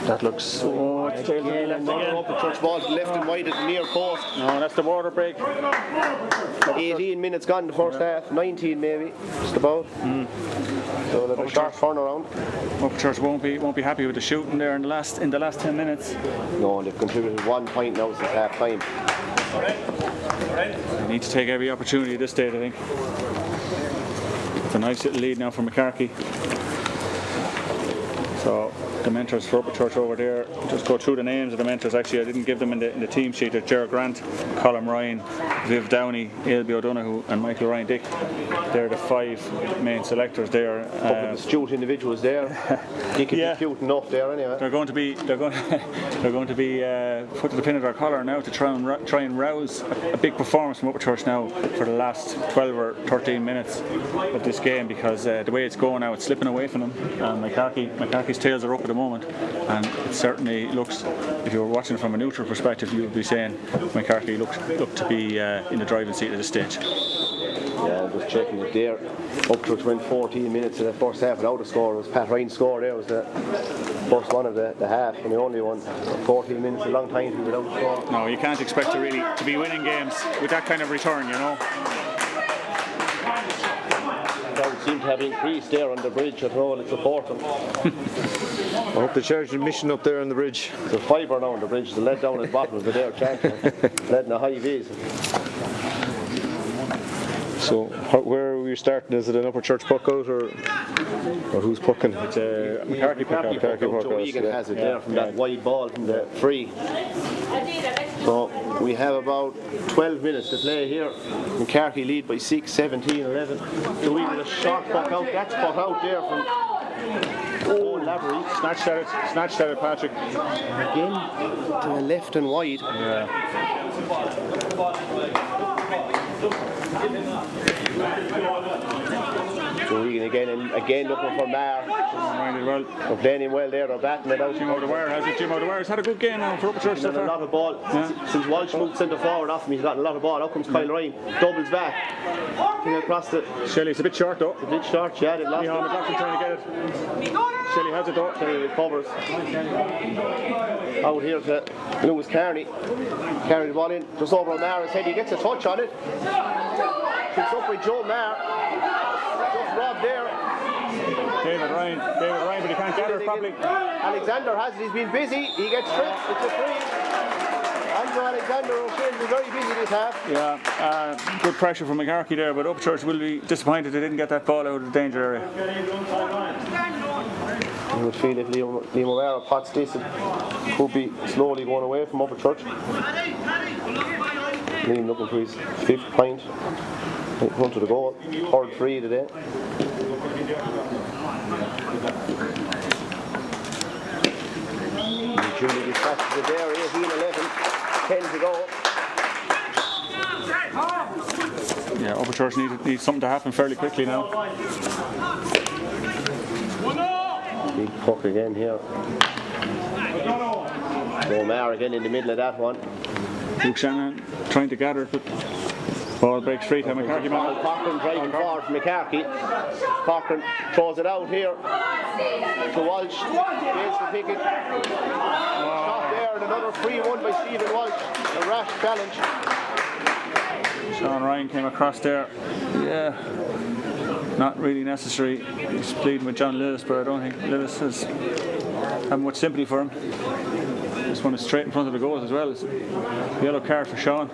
That looks. Oh, it's tailed Yeah, left another again. Upperchurch ball left and wide at the near post. No, that's the water break. 18 minutes gone in the first half, 19 maybe, just about. So they've a sharp turnaround. Upperchurch won't be happy with the shooting there in the last 10 minutes. No, they've contributed 1 point now since half time. They need to take every opportunity at this stage, I think. It's a nice little lead now for Moycarkey. So the mentors for Upperchurch over there, just go through the names of the mentors. Actually, I didn't give them in the team sheet. They're Ger Grant, Colin Ryan, Viv Downey, Ailby O'Donoghue and Michael Ryan Dick. They're the 5 main selectors there. Couple of astute individuals there. You can be astute enough there anyway. They're going to be put to the pin of their collar now to try and rouse a big performance from Upperchurch now for the last 12 or 13 minutes of this game, because the way it's going now, it's slipping away from them. And Moycarkey's tails are up at the moment, and it certainly looks, if you were watching from a neutral perspective, you would be saying Moycarkey look to be in the driving seat at this stage. Yeah, just checking it there. Upchurch went 14 minutes in the first half without a score. It was Pat Ryan's score there. It was the first one of the half, and the only one. 14 minutes is a long time to be without a score. No, you can't expect to be winning games with that kind of return, you know. Crowd seem to have increased there on the bridge at all. It's supporting. I hope they charged admission up there on the bridge. There's 5 now on the bridge. The lead down at the bottom, but they're charging. Lead in the high V's. So where are we starting? Is it an Upperchurch puck out or who's pucking? It's a Moycarkey puck out. Moycarkey puck Joe out, Egan yeah. has it there from that wide ball from the free. So we have about 12 minutes to play here. Moycarkey lead by 6, 17, 11. Joe Egan a short puck out. That's puck out there from Lavery. Snatched at it, Patrick. Again to the left and wide. Yeah. Joe Egan again looking for Mar. Well. They're playing him well there. They're batting it out. Jim O'Dwyer has it. Jim O'Dwyer's had a good game now for Upperchurch He's so got a lot far. of ball. Since Walsh moved centre forward off him, he's gotten a lot of ball. Out comes Kyle Ryan. Doubles back. Across the. Shelley's a bit short though. A bit short, yeah. They lost Micheál it. McLaughlin trying to get it. Shelley has it though. Shelley recovers. Out here to Lewis Carney. Carry the ball in. Just over on Mar's head. He gets a touch on it. Picks up with Joe Mar. Just robbed there. David Ryan, but he can't get it properly. Alexander has it. He's been busy. He gets stripped. It's a free. Andrew Alexander O'Shea is very busy this half. Yeah, good pressure from Moycarkey there, but Upperchurch will be disappointed they didn't get that ball out of the danger area. You would feel if Liam O'Mara pots this, it could be slowly going away from Upperchurch. Liam looking for his 5th point in front of the goal. 3rd free today. Julie dispatches it there, 18-11, 10 to go. Yeah, Upperchurch needs something to happen fairly quickly now. Big puck again here. O'Mara again in the middle of that one. Luke Shanahan trying to gather it, but ball breaks free to Moycarkey. Cochran driving forward from Moycarkey. Cochran throws it out here to Walsh. Gains the picket. Shot there and another free one by Stephen Walsh. A rash challenge. Sean Ryan came across there. Yeah, not really necessary. He's pleading with John Lillis, but I don't think Lillis has much sympathy for him. this one is straight in front of the goals as well. It's a yellow card for Sean.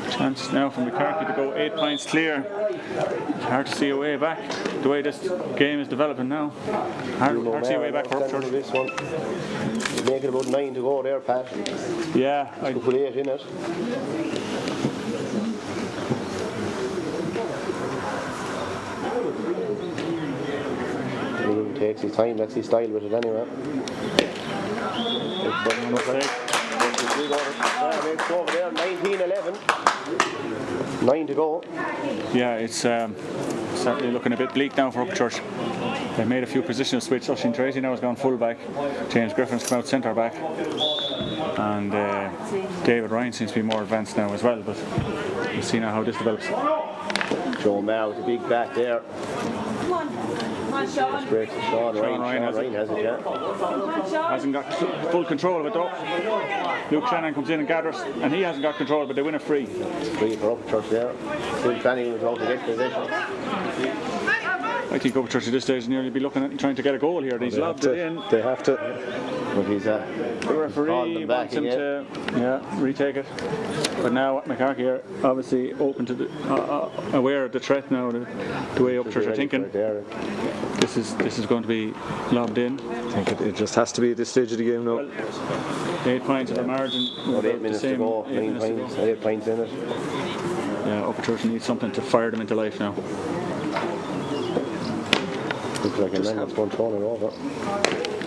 Chance now from Moycarkey to go 8 points clear. It's hard to see a way back. The way this game is developing now. Hard to see a way back for Upperchurch. This one. Make it about 9 to go there, Pat. Yeah. You put 8 in it. He takes his time, that's his style with it anyway. It's over there, 19-11. 9 to go. Yeah, it's certainly looking a bit bleak now for Upperchurch. They've made a few positional switches. Oisin Tracy now has gone full back. James Griffin's come out centre back. And David Ryan seems to be more advanced now as well, but we'll see now how this develops. Joe Maher with the big back there. Come on, Sean. Breaks to Sean Ryan has it, yeah. Hasn't got full control of it though. Luke Shannon comes in and gathers, and he hasn't got control, but they win a free. Free for Upperchurch there. Still planning was out to get possession. I think Upperchurch at this stage nearly be looking at trying to get a goal here. He's lobbed it in. They have to. But he's The referee wants him to retake it. But now Moycarkey are obviously open to the, aware of the threat now, the way Upperchurch are thinking. This is going to be lobbed in. I think it just has to be at this stage of the game now. 8 points at the margin. about 8 minutes to go, 9 points, 8 points in it. Yeah, Upperchurch needs something to fire them into life now. Looks like a man that's going to turn it over.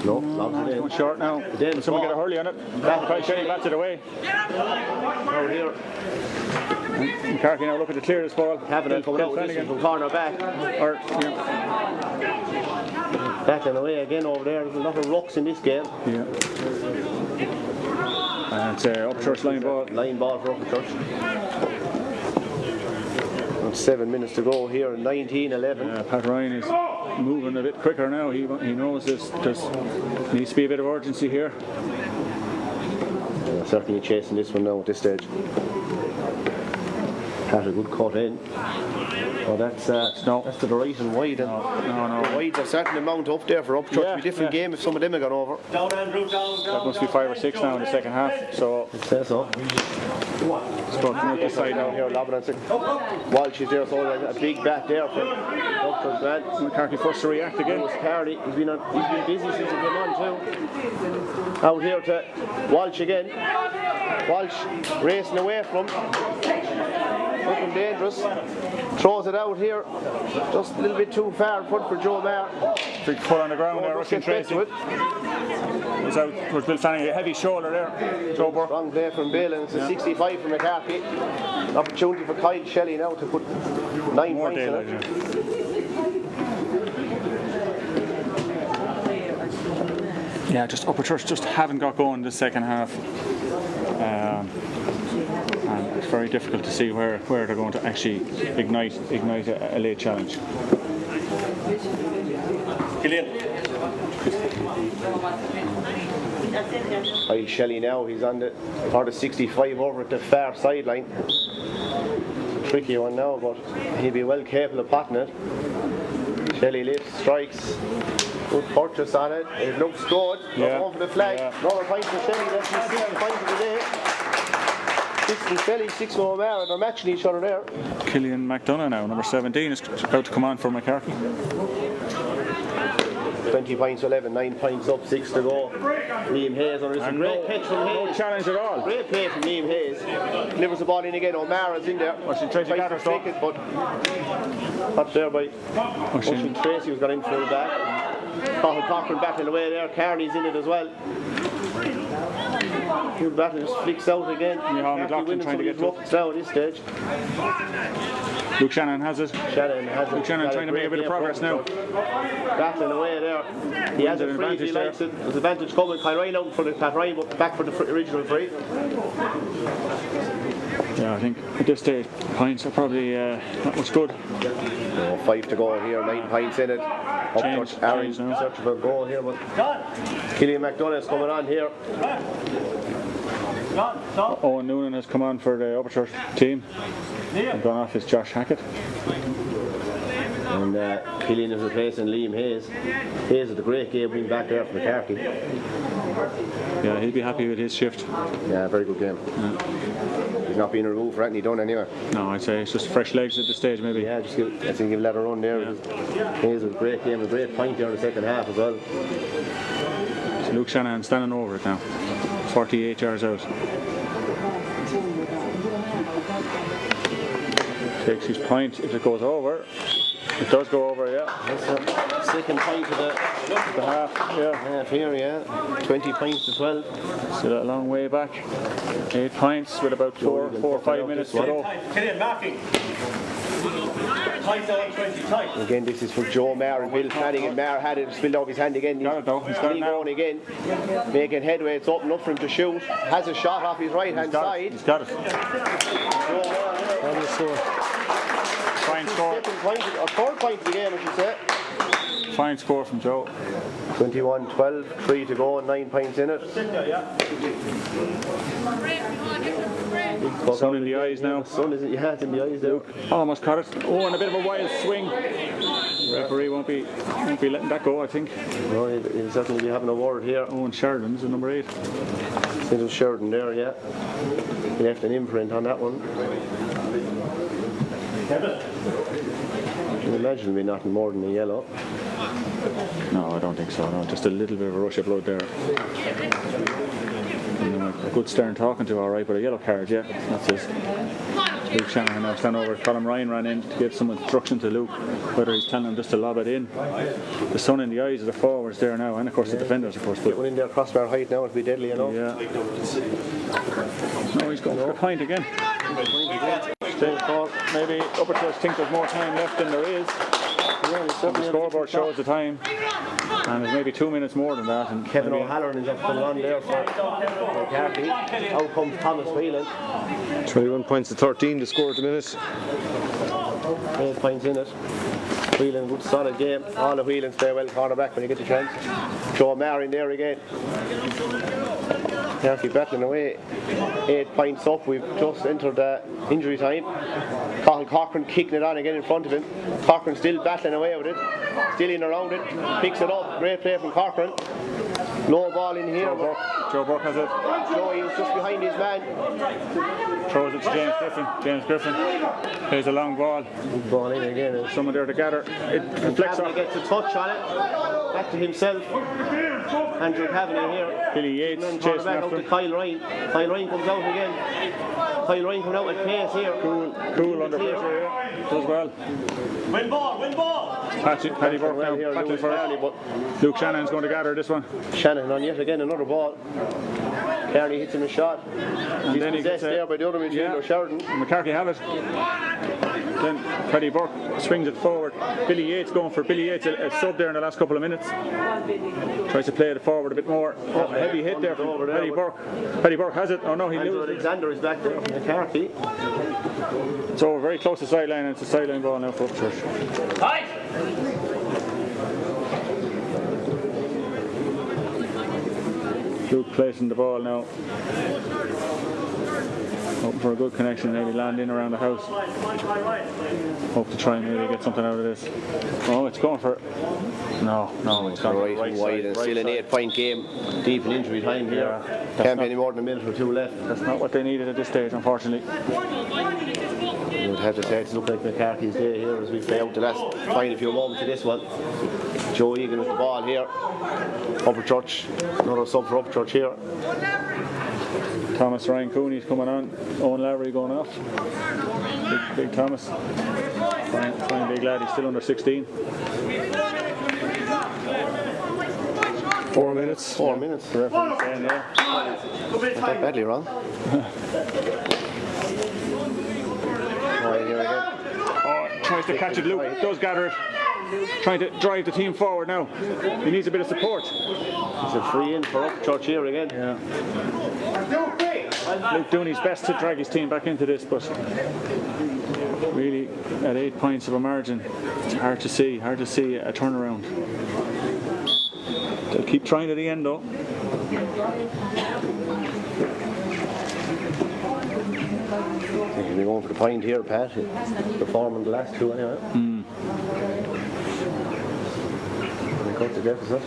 No, lobs it in. Going short now. Then Someone get a hurley on it. Shelley bats it away. Out here. Moycarkey now looking to clear this ball. Having it coming out with this from corner back. Back and away again over there. There's a lot of rocks in this game. Yeah. And it's Upperchurch line ball. Line ball for Upperchurch. 7 minutes to go here, 19-11. Pat Ryan is moving a bit quicker now. He knows there's needs to be a bit of urgency here. Certainly chasing this one now at this stage. Had a good cut in. Oh, that's to the right and wide. No. The wides are certainly mount up there for Upperchurch. It'll be a different game if some of them had gone over. That must be 5 or 6 now in the second half. So I'd say so. this side now. Here, Walsh is there, so a big bat there for Upperchurch man. Moycarkey forced to react again. Carney, he's been busy since he came on too. Out here to Walsh again. Walsh racing away from. Looking dangerous. Throws it out here. Just a little bit too far in front for Joe Maher. Big pull on the ground there, rushing Tracy. Was Bill Fanning, a heavy shoulder there. Joe Burke. Strong play from Bill, and it's a 65 from Moycarkey. Opportunity for Kyle Shelley now to put 9 More points in daylight, it. Yeah, just Upperchurch just haven't got going this second half. And it's very difficult to see where they're going to actually ignite a late challenge. Kyle Shelley now, he's on for the 65 over at the far sideline. Tricky one now, but he'll be well capable of potting it. Shelley lifts, strikes. Good purchase on it. It looks good. Yeah. Going for the flag. Yeah. Another point for Shelley. That's his 6 points of the day. 6 for Shelley, 6 for O'Mara. They're matching each other there. Killian McDonough now, number 17, is about to come on for Moycarkey. 20 points to 11, 9 points up, 6 to go. Liam Hayes on this. A great catch from No Hayes. challenge at all. Great play from Liam Hayes. Delivers the ball in again. O'Mara's in there. Oisin Tracy Tries got to her stop. take it, but not there by Oisin Tracy, who's got in full back. Cathal Cochran battling away there. Carney's in it as well. Good battle, just flicks out again. McLaughlin trying to get to it now at this stage. Luke Shannon has it. Shannon has it. Luke Shannon trying to make a bit of progress now. Battling away there. He has a free, he likes it. There's advantage coming. Kyle Ryan out for the Pat Ryan, but back for the original free. Yeah, I think at this stage points are probably not much good. 5 to go here, 9 points in it. Change Aaron now. searching for a goal here, but Killian McDonough's coming on here. Owen Noonan has come on for the Upperchurch team. And gone off is Josh Hackett. And Killian is replacing Liam Hayes. Hayes is a great game being back there for Moycarkey. Yeah, he'll be happy with his shift. Yeah, very good game. He's not being removed for anything he done anyway. No, I'd say it's just fresh legs at this stage, maybe. Yeah, just give, I think he'll let her run there. Yeah. Hayes was a great game, a great point there in the second half as well. So Luke Shanahan standing over it now. 48 yards out. Takes his point if it goes over. It does go over, yeah. That's the second point of the half, yeah. half here, yeah. 20 points to 12. Still a long way back. 8 points with about 4 or 5 minutes to go. Again, this is for Joe Maher and Bill Flanagan. Maher had it, spilled off his hand again. Got it though. He's got it now. Going again, making headway. It's open up for him to shoot. Has a shot off his right hand side. He's got it. Fine score. Third point of the game, I should say. Fine score from Joe. 21-12, 3 to go, 9 points in it. Sun in the eyes now. Sun is it's in the eyes there. Almost caught it. Oh, and a bit of a wild swing. Referee won't be letting that go, I think. No, he'll certainly be having a word here. Oh, and Sheridan's the number 8. It was Sheridan there, yeah. He left an imprint on that one. I can imagine it'll be nothing more than a yellow. No, I don't think so. No, just a little bit of a rush of blood there. A good stern talking to, all right, but a yellow card, yeah, that's it. Luke Shanahan now stand over. Colin Ryan ran in to give some instruction to Luke, whether he's telling him just to lob it in. The sun in the eyes of the forwards there now, and of course the defenders, of course. Get one in there, crossbar height now, it'll be deadly enough. Yeah. No, he's going for a point again. Maybe Upperchurch think there's more time left than there is. The scoreboard shows the time, and there's maybe 2 minutes more than that. And Kevin O'Halloran is up coming on there for Moycarkey. Out comes Thomas Whelan. 21 points to 13 to score at the minute. 8 points in it. Whelan, good solid game. All the Whelans play well cornerback when you get the chance. Joe Maher in there again. Moycarkey battling away. 8 points up. We've just entered injury time. Cochran kicking it on again in front of him. Cochran still battling away with it. Still in around it. Picks it up. Great play from Cochran. Low ball in here. Joe Burke has it. Joe, he was just behind his man. Throws it to James Griffin. James Griffin plays a long ball. Good ball in again. Someone there to gather. It reflects off. He gets a touch on it. Back to himself. Andrew Kavanagh here. Billy Yates chasing back out to Kyle Ryan. Kyle Ryan comes out again. Kyle Ryan comes out with pace here. Cool under pressure, yeah. Does well. Win ball. Paddy Burke now battling for it. Luke Shanahan's going to gather this one. Shanahan on yet again, another ball. Kearney hits him a shot. He's then he possessed gets there by the other midfielder, Sheridan. Moycarkey have it. Then Paddy Burke swings it forward. Billy Yates going for Billy Yates, a sub there in the last couple of minutes. Tries to play it forward a bit more. Oh, heavy hit there from Paddy Burke. Paddy Burke has it. Oh no, he loses. Alexander is back there. Moycarkey. It's over very close to sideline, and it's a sideline ball now for Upperchurch. Luke placing the ball now. Hoping for a good connection, maybe land in around the house. Hope to try and maybe get something out of this. Oh, it's going for... No, it's gone right and wide, and still an 8 point game. Deep in injury time here. Can't be any more than a minute or two left. That's not what they needed at this stage, unfortunately. You would have to say it's looked like Moycarkey's day here as we play out the last final few moments of this one. Joe Egan with the ball here. Upperchurch, another sub for Upperchurch here. Thomas Ryan Cooney's coming on. Owen Lavery going off. Big Thomas. Fine big lad. He's still under 16. 4 minutes. 4 minutes. The referee's saying there. Not that badly wrong. Right here again. Oh, tries to catch it. Luke does gather it. Trying to drive the team forward now. He needs a bit of support. It's a free in for Upperchurch here again. Yeah. Luke doing his best to drag his team back into this, but really at 8 points of a margin, it's hard to see a turnaround. They'll keep trying to the end though. We're going for the point here, Pat. Performing the last two anyway. Got the deficit.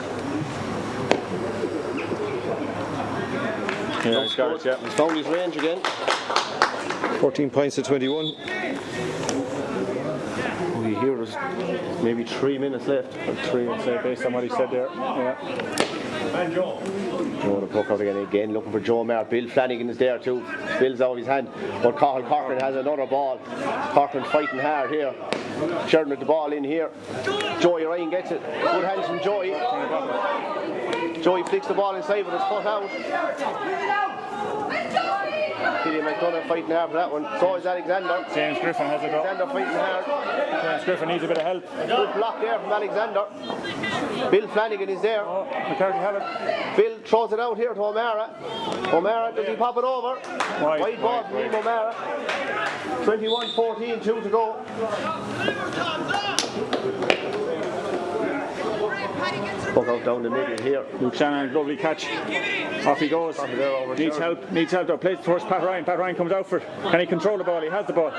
Yeah, he's got it, yeah. He's found his range again. 14 points to 21. We hear there's maybe 3 minutes left. Or 3, I'd say, based on what he said there. Yeah. Joe the puck out again, looking for Joe Maher. Bill Flanagan is there too. Bill's out of his hand. But Corcoran has another ball. Corcoran fighting hard here. Sheridan with the ball in here. Joey Ryan gets it. Good hands from Joey. Joey flicks the ball inside with his foot out. Killian McDonough fighting hard for that one. So is Alexander. James Griffin has it up. Alexander fighting hard. James Griffin needs a bit of help. Good block there from Alexander. Bill Flanagan is there. Oh, McCarthy have it. Bill throws it out here to O'Mara. O'Mara, does he pop it over? Wide ball from Liam O'Mara. 21-14, 2 to go. Puck out down the middle here. Luke Shannon, lovely catch. Off he goes. Needs help though. Plays towards Pat Ryan. Pat Ryan comes out for it. Can he control the ball? He has the ball.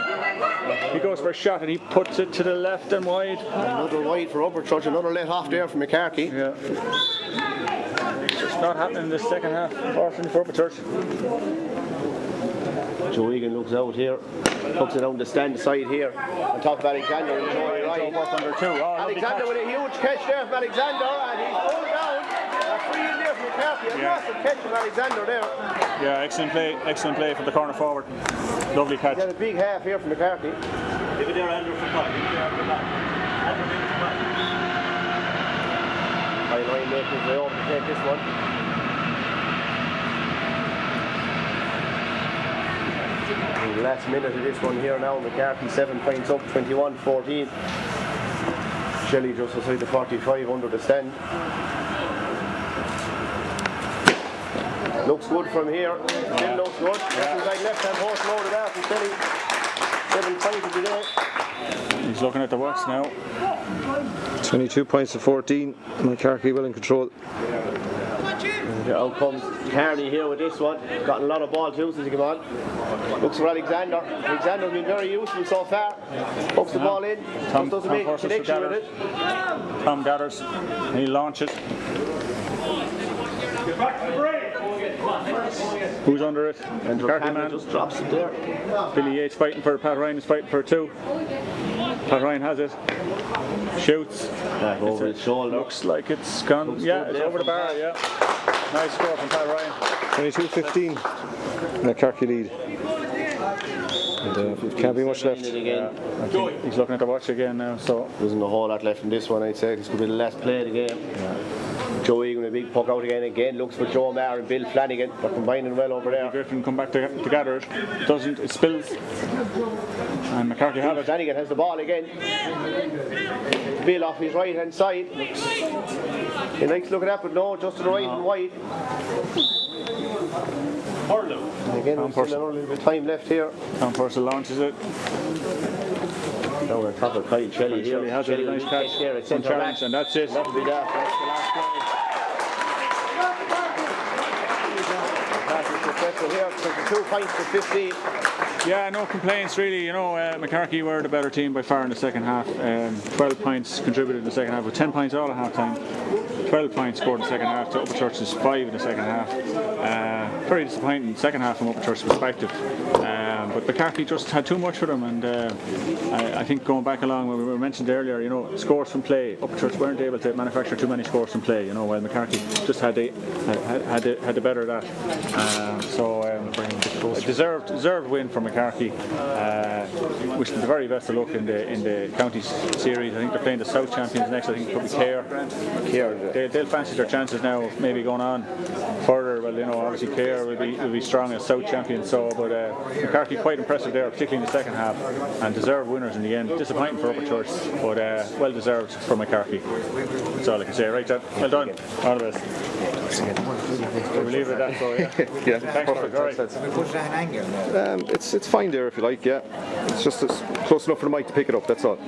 He goes for a shot and he puts it to the left and wide. Another wide for Upperchurch. Another let off there from Moycarkey. Yeah. It's not happening in the second half, unfortunately, for Upperchurch. Joe Egan looks out here. Hooks it down the stand side here. On top of Alexander and Joey Ryan. Alexander with a huge catch there from Alexander and he's pulled down. A free in there from Moycarkey. A massive catch from Alexander there. Yeah, excellent play from the corner forward. Lovely catch. He's got a big half here from Moycarkey. Leave it there, Andrew, for cut. High line making his way over to take this one. In the last minute of this one here now, Moycarkey 7 points up, 21-14. Shelley just outside the 45 under the stand. Looks good from here. Still looks good. Looks like left hand horse loaded out from Shelley. 7 points of the day. He's looking at the watch now. 22 points to 14. Moycarkey well in control. Out comes Kearney here with this one. Gotten a lot of ball too since he came on. Looks for Alexander. Alexander's been very useful so far. Hooks the ball in. Tom Doesn't make a connection with it. Tom gathers. He launches. Who's under it? And McCarthy man just drops it there. Billy Yates fighting for it. Pat Ryan is fighting for it too. Pat Ryan has it. Shoots. Back over his shoulder. Looks like it's gone. Looks yeah, good it's there over the from bar. Pat. Yeah. Nice score from Pat Ryan. 22-15. Moycarkey lead. And, can't be much left. Again. He's looking at the watch again now. So There isn't a whole lot left in this one, I'd say. This could be the last play of the game. Joe Egan with a big puck out again. Looks for Joe Maher and Bill Flanagan. They're combining well over there. Griffin come back to gather it. Doesn't. It spills. And McCarthy have it. Flanagan has the ball again. Bill off his right hand side. He likes to look at that, but no, just to the right and wide. And again, we've still a little bit of time left here. Tom Purcell launches it. Down on top of Kyle Shelley here. Shelley has a nice catch there at on centre back. challenge, and that's it. That'll be that. That's the last play. Pass is successful here. 22 points to 15. Yeah, no complaints really. You know, Moycarkey were the better team by far in the second half. 12 points contributed in the second half, with 10 points all at half time. 12 points scored in the second half to Upperchurch's 5 in the second half. Very disappointing second half from Upperchurch's perspective. But Moycarkey just had too much for them, and I think going back along when we were mentioned earlier, you know, scores from play. Upperchurch weren't able to manufacture too many scores from play, you know, while Moycarkey just had the better of that. A deserved win for Moycarkey. Wish them the very best of luck in the county series. I think they're playing the South champions next. I think it could be Clare. They'll fancy their chances now, of maybe going on further. Well, you know, obviously Clare will be strong as South champions. So, but Moycarkey quite impressive there, particularly in the second half, and deserved winners in the end. Disappointing for Upperchurch, but well deserved for Moycarkey. That's all I can say. Right, Ted. Well done. All the best. We'll leave it at that. So yeah. Yeah, Thanks, perfect. Mark. All right. It's fine there if you like, yeah. It's just close enough for the mic to pick it up, that's all.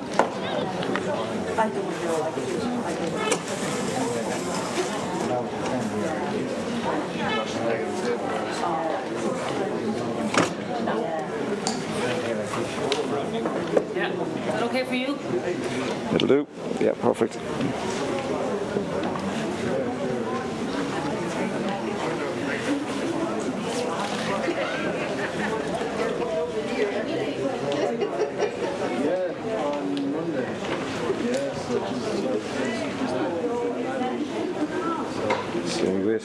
Yeah. Is that okay for you? It'll do. Yeah, perfect.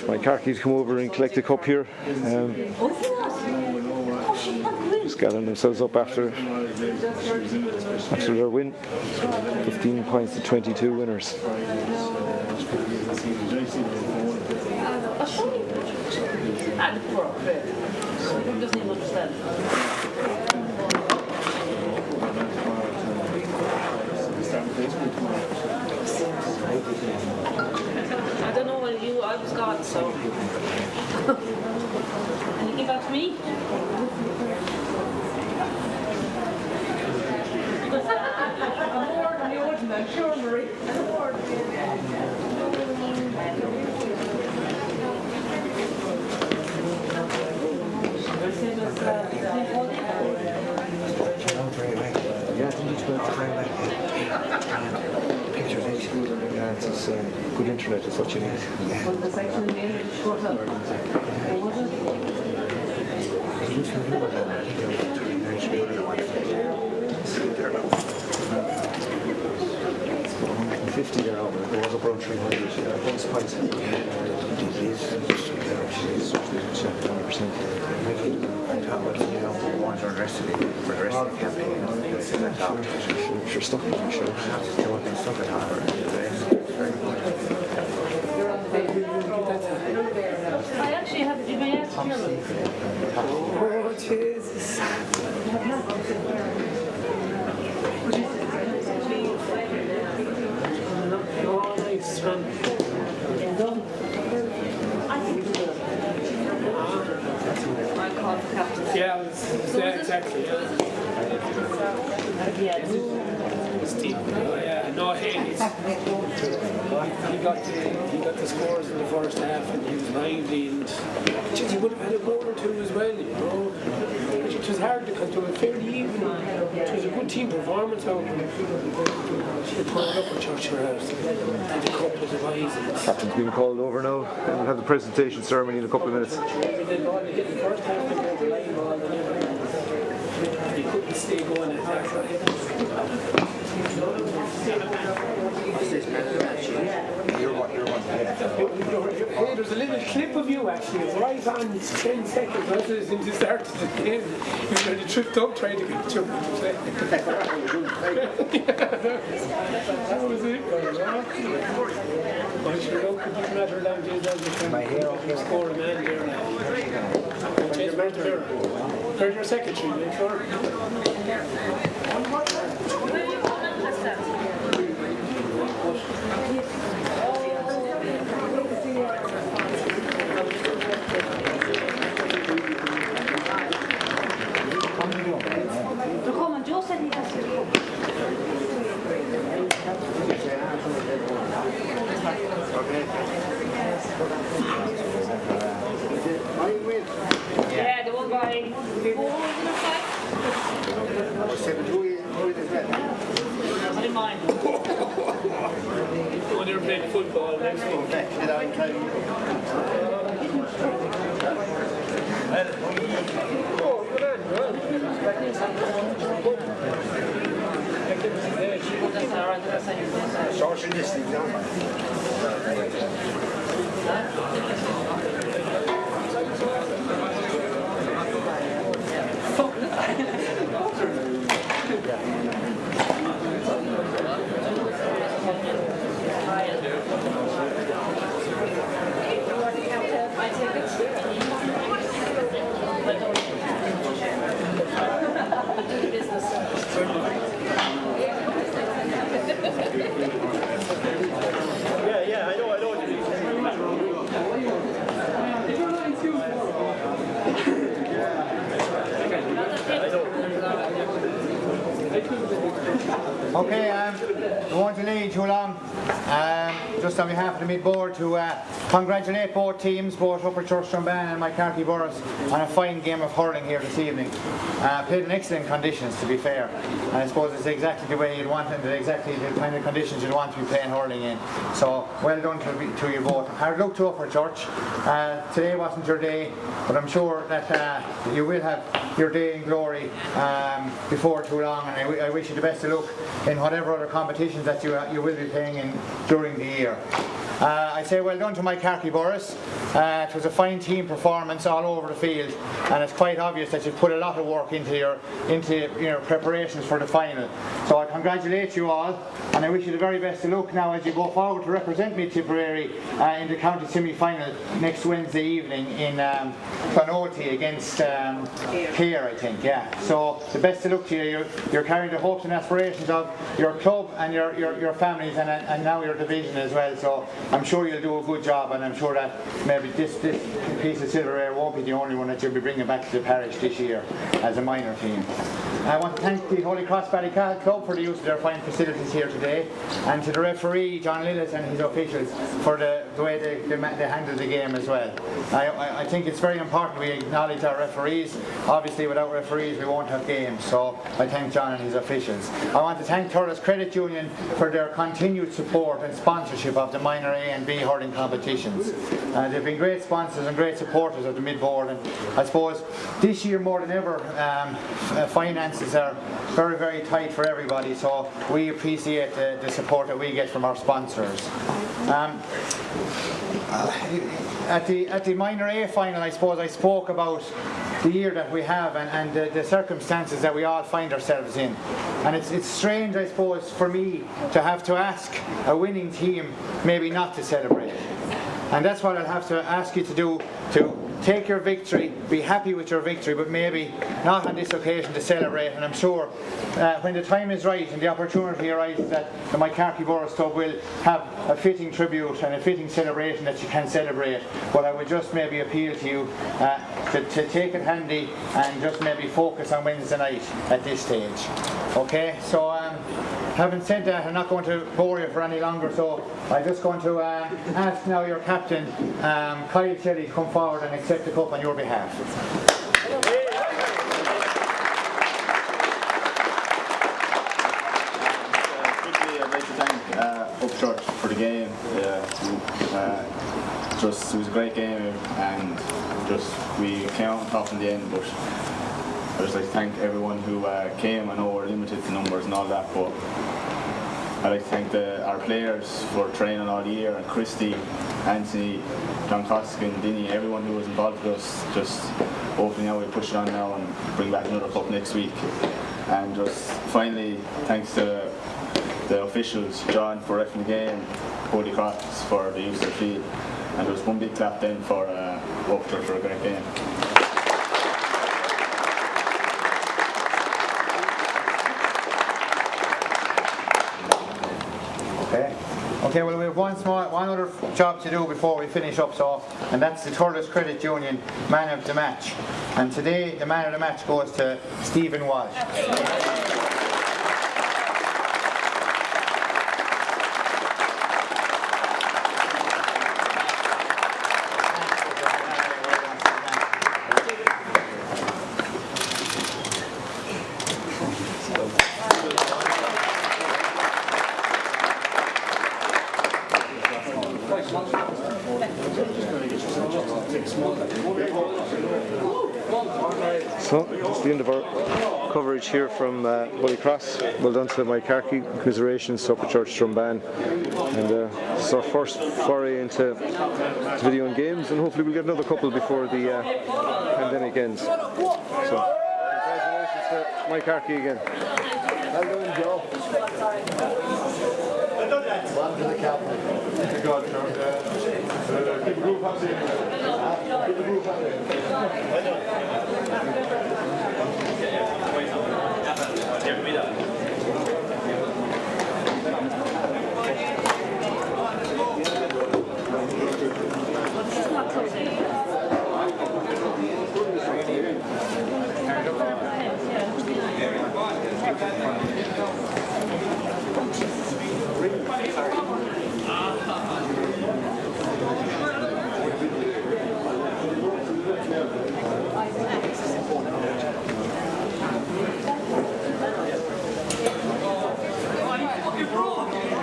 Moycarkey to come over and collect the cup here. Just gathering themselves up after their win. 15 points to 22 winners. Doesn't even understand. I don't know when I was gone, so. Can you give that to me? I'm sure, Marie. Yeah, I think it's good to find that pictures actually. Yeah, it's good internet is what you need. That's actually the end of the short up. What was it? 50 there now, but there was around 300. One spice. For the rest of the campaign, If you're stuck, I'm sure. I actually have to my ass here. Oh, Jesus. Oh, nice one. I called the captain. Yeah, exactly. It's deep. Yeah, no, hey, he got the scores in the first half and he was lively and geez, he would have had a goal or two as well, you know. It was hard to come to a fairly even. It was a good team performance out there. They put it up with Upperchurch Drombane. Did a couple of divisions. Captain's being called over now, and we'll have the presentation ceremony in a couple of minutes. They did the first half, they got the line ball and they couldn't stay going at that side. Hey, there's a little clip of you actually. It's right on 10 seconds after since you started the game. You really tripped up trying to get your That was it. I should look at the matter down there. Score a man there now. Where's your secretary? Make sure. Come on, Joe said he has to go. Yeah, the one by I didn't mind. When you're playing football next week. social distancing, don't Yeah, I know what you mean. Okay, we won't delay you too long. Just on behalf of the mid-board to congratulate both teams, both Upperchurch Drombane and Moycarkey Borris, on a fine game of hurling here this evening. Played in excellent conditions, to be fair, and I suppose it's exactly the way you'd want and exactly the kind of conditions you'd want to be playing hurling in. So well done to you both. Hard luck to Upperchurch. Today wasn't your day, but I'm sure that you will have your day in glory before too long, and I wish you the best of luck in whatever other competitions that you will be playing in during the year. I say well done to Moycarkey Borris. It was a fine team performance all over the field, and it's quite obvious that you've put a lot of work into your preparations for the final. So I congratulate you all, and I wish you the very best of luck now as you go forward to represent me Tipperary in the county semi-final next Wednesday evening in Clonolty against Clare, I think. Yeah. So the best of luck to you. You're carrying the hopes and aspirations of your club and your families and now your division as well. So I'm sure you'll do a good job, and I'm sure that maybe this piece of silverware won't be the only one that you'll be bringing back to the parish this year as a minor team. I want to thank the Holycross Ballycahal Club for the use of their fine facilities here today, and to the referee John Lillis and his officials for the way they handled the game as well. I think it's very important we acknowledge our referees. Obviously without referees we won't have games, so I thank John and his officials. I want to thank Thurles Credit Union for their continued support and sponsorship of the minor A and B hurling competitions. They've been great sponsors and great supporters of the mid-board, and I suppose this year more than ever finances are very, very tight for everybody, so we appreciate the support that we get from our sponsors. At the minor A final, I suppose I spoke about the year that we have and the circumstances that we all find ourselves in. And it's strange, I suppose, for me to have to ask a winning team maybe not to celebrate. And that's what I'll have to ask you to do, to take your victory, be happy with your victory, but maybe not on this occasion to celebrate. And I'm sure when the time is right and the opportunity arises that the Moycarkey Borris Club will have a fitting tribute and a fitting celebration that you can celebrate. But I would just maybe appeal to you to take it handy and just maybe focus on Wednesday night at this stage. Okay, so having said that, I'm not going to bore you for any longer, so I'm just going to ask now your captain, Kyle Shelley, to come forward and accept the cup on your behalf. Quickly, I'd like to thank Upperchurch for the game. It was a great game, and we came out on top in the end. But I'd just like to thank everyone who came. I know we're limited to numbers and all that, but I'd like to thank our players for training all year, and Christy, Anthony, John Coskin, Dinny, everyone who was involved with us. Just hopefully now we push it on now and bring back another cup next week. And just finally, thanks to the officials, John for reffing the game, Holycross for the use of the field, and just one big clap then for Upperchurch for a great game. Okay, well we have one other job to do before we finish up, and that's the Thurles Credit Union Man of the Match. And today the Man of the Match goes to Stephen Walsh. So that's the end of our coverage here from Holycross. Well done to Moycarkey, commiserations to Upperchurch Drombane, and it's our first foray into video and games, and hopefully we'll get another couple before the pandemic ends. So congratulations to Moycarkey again. Well done, Joe. One to the captain.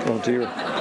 Oh dear.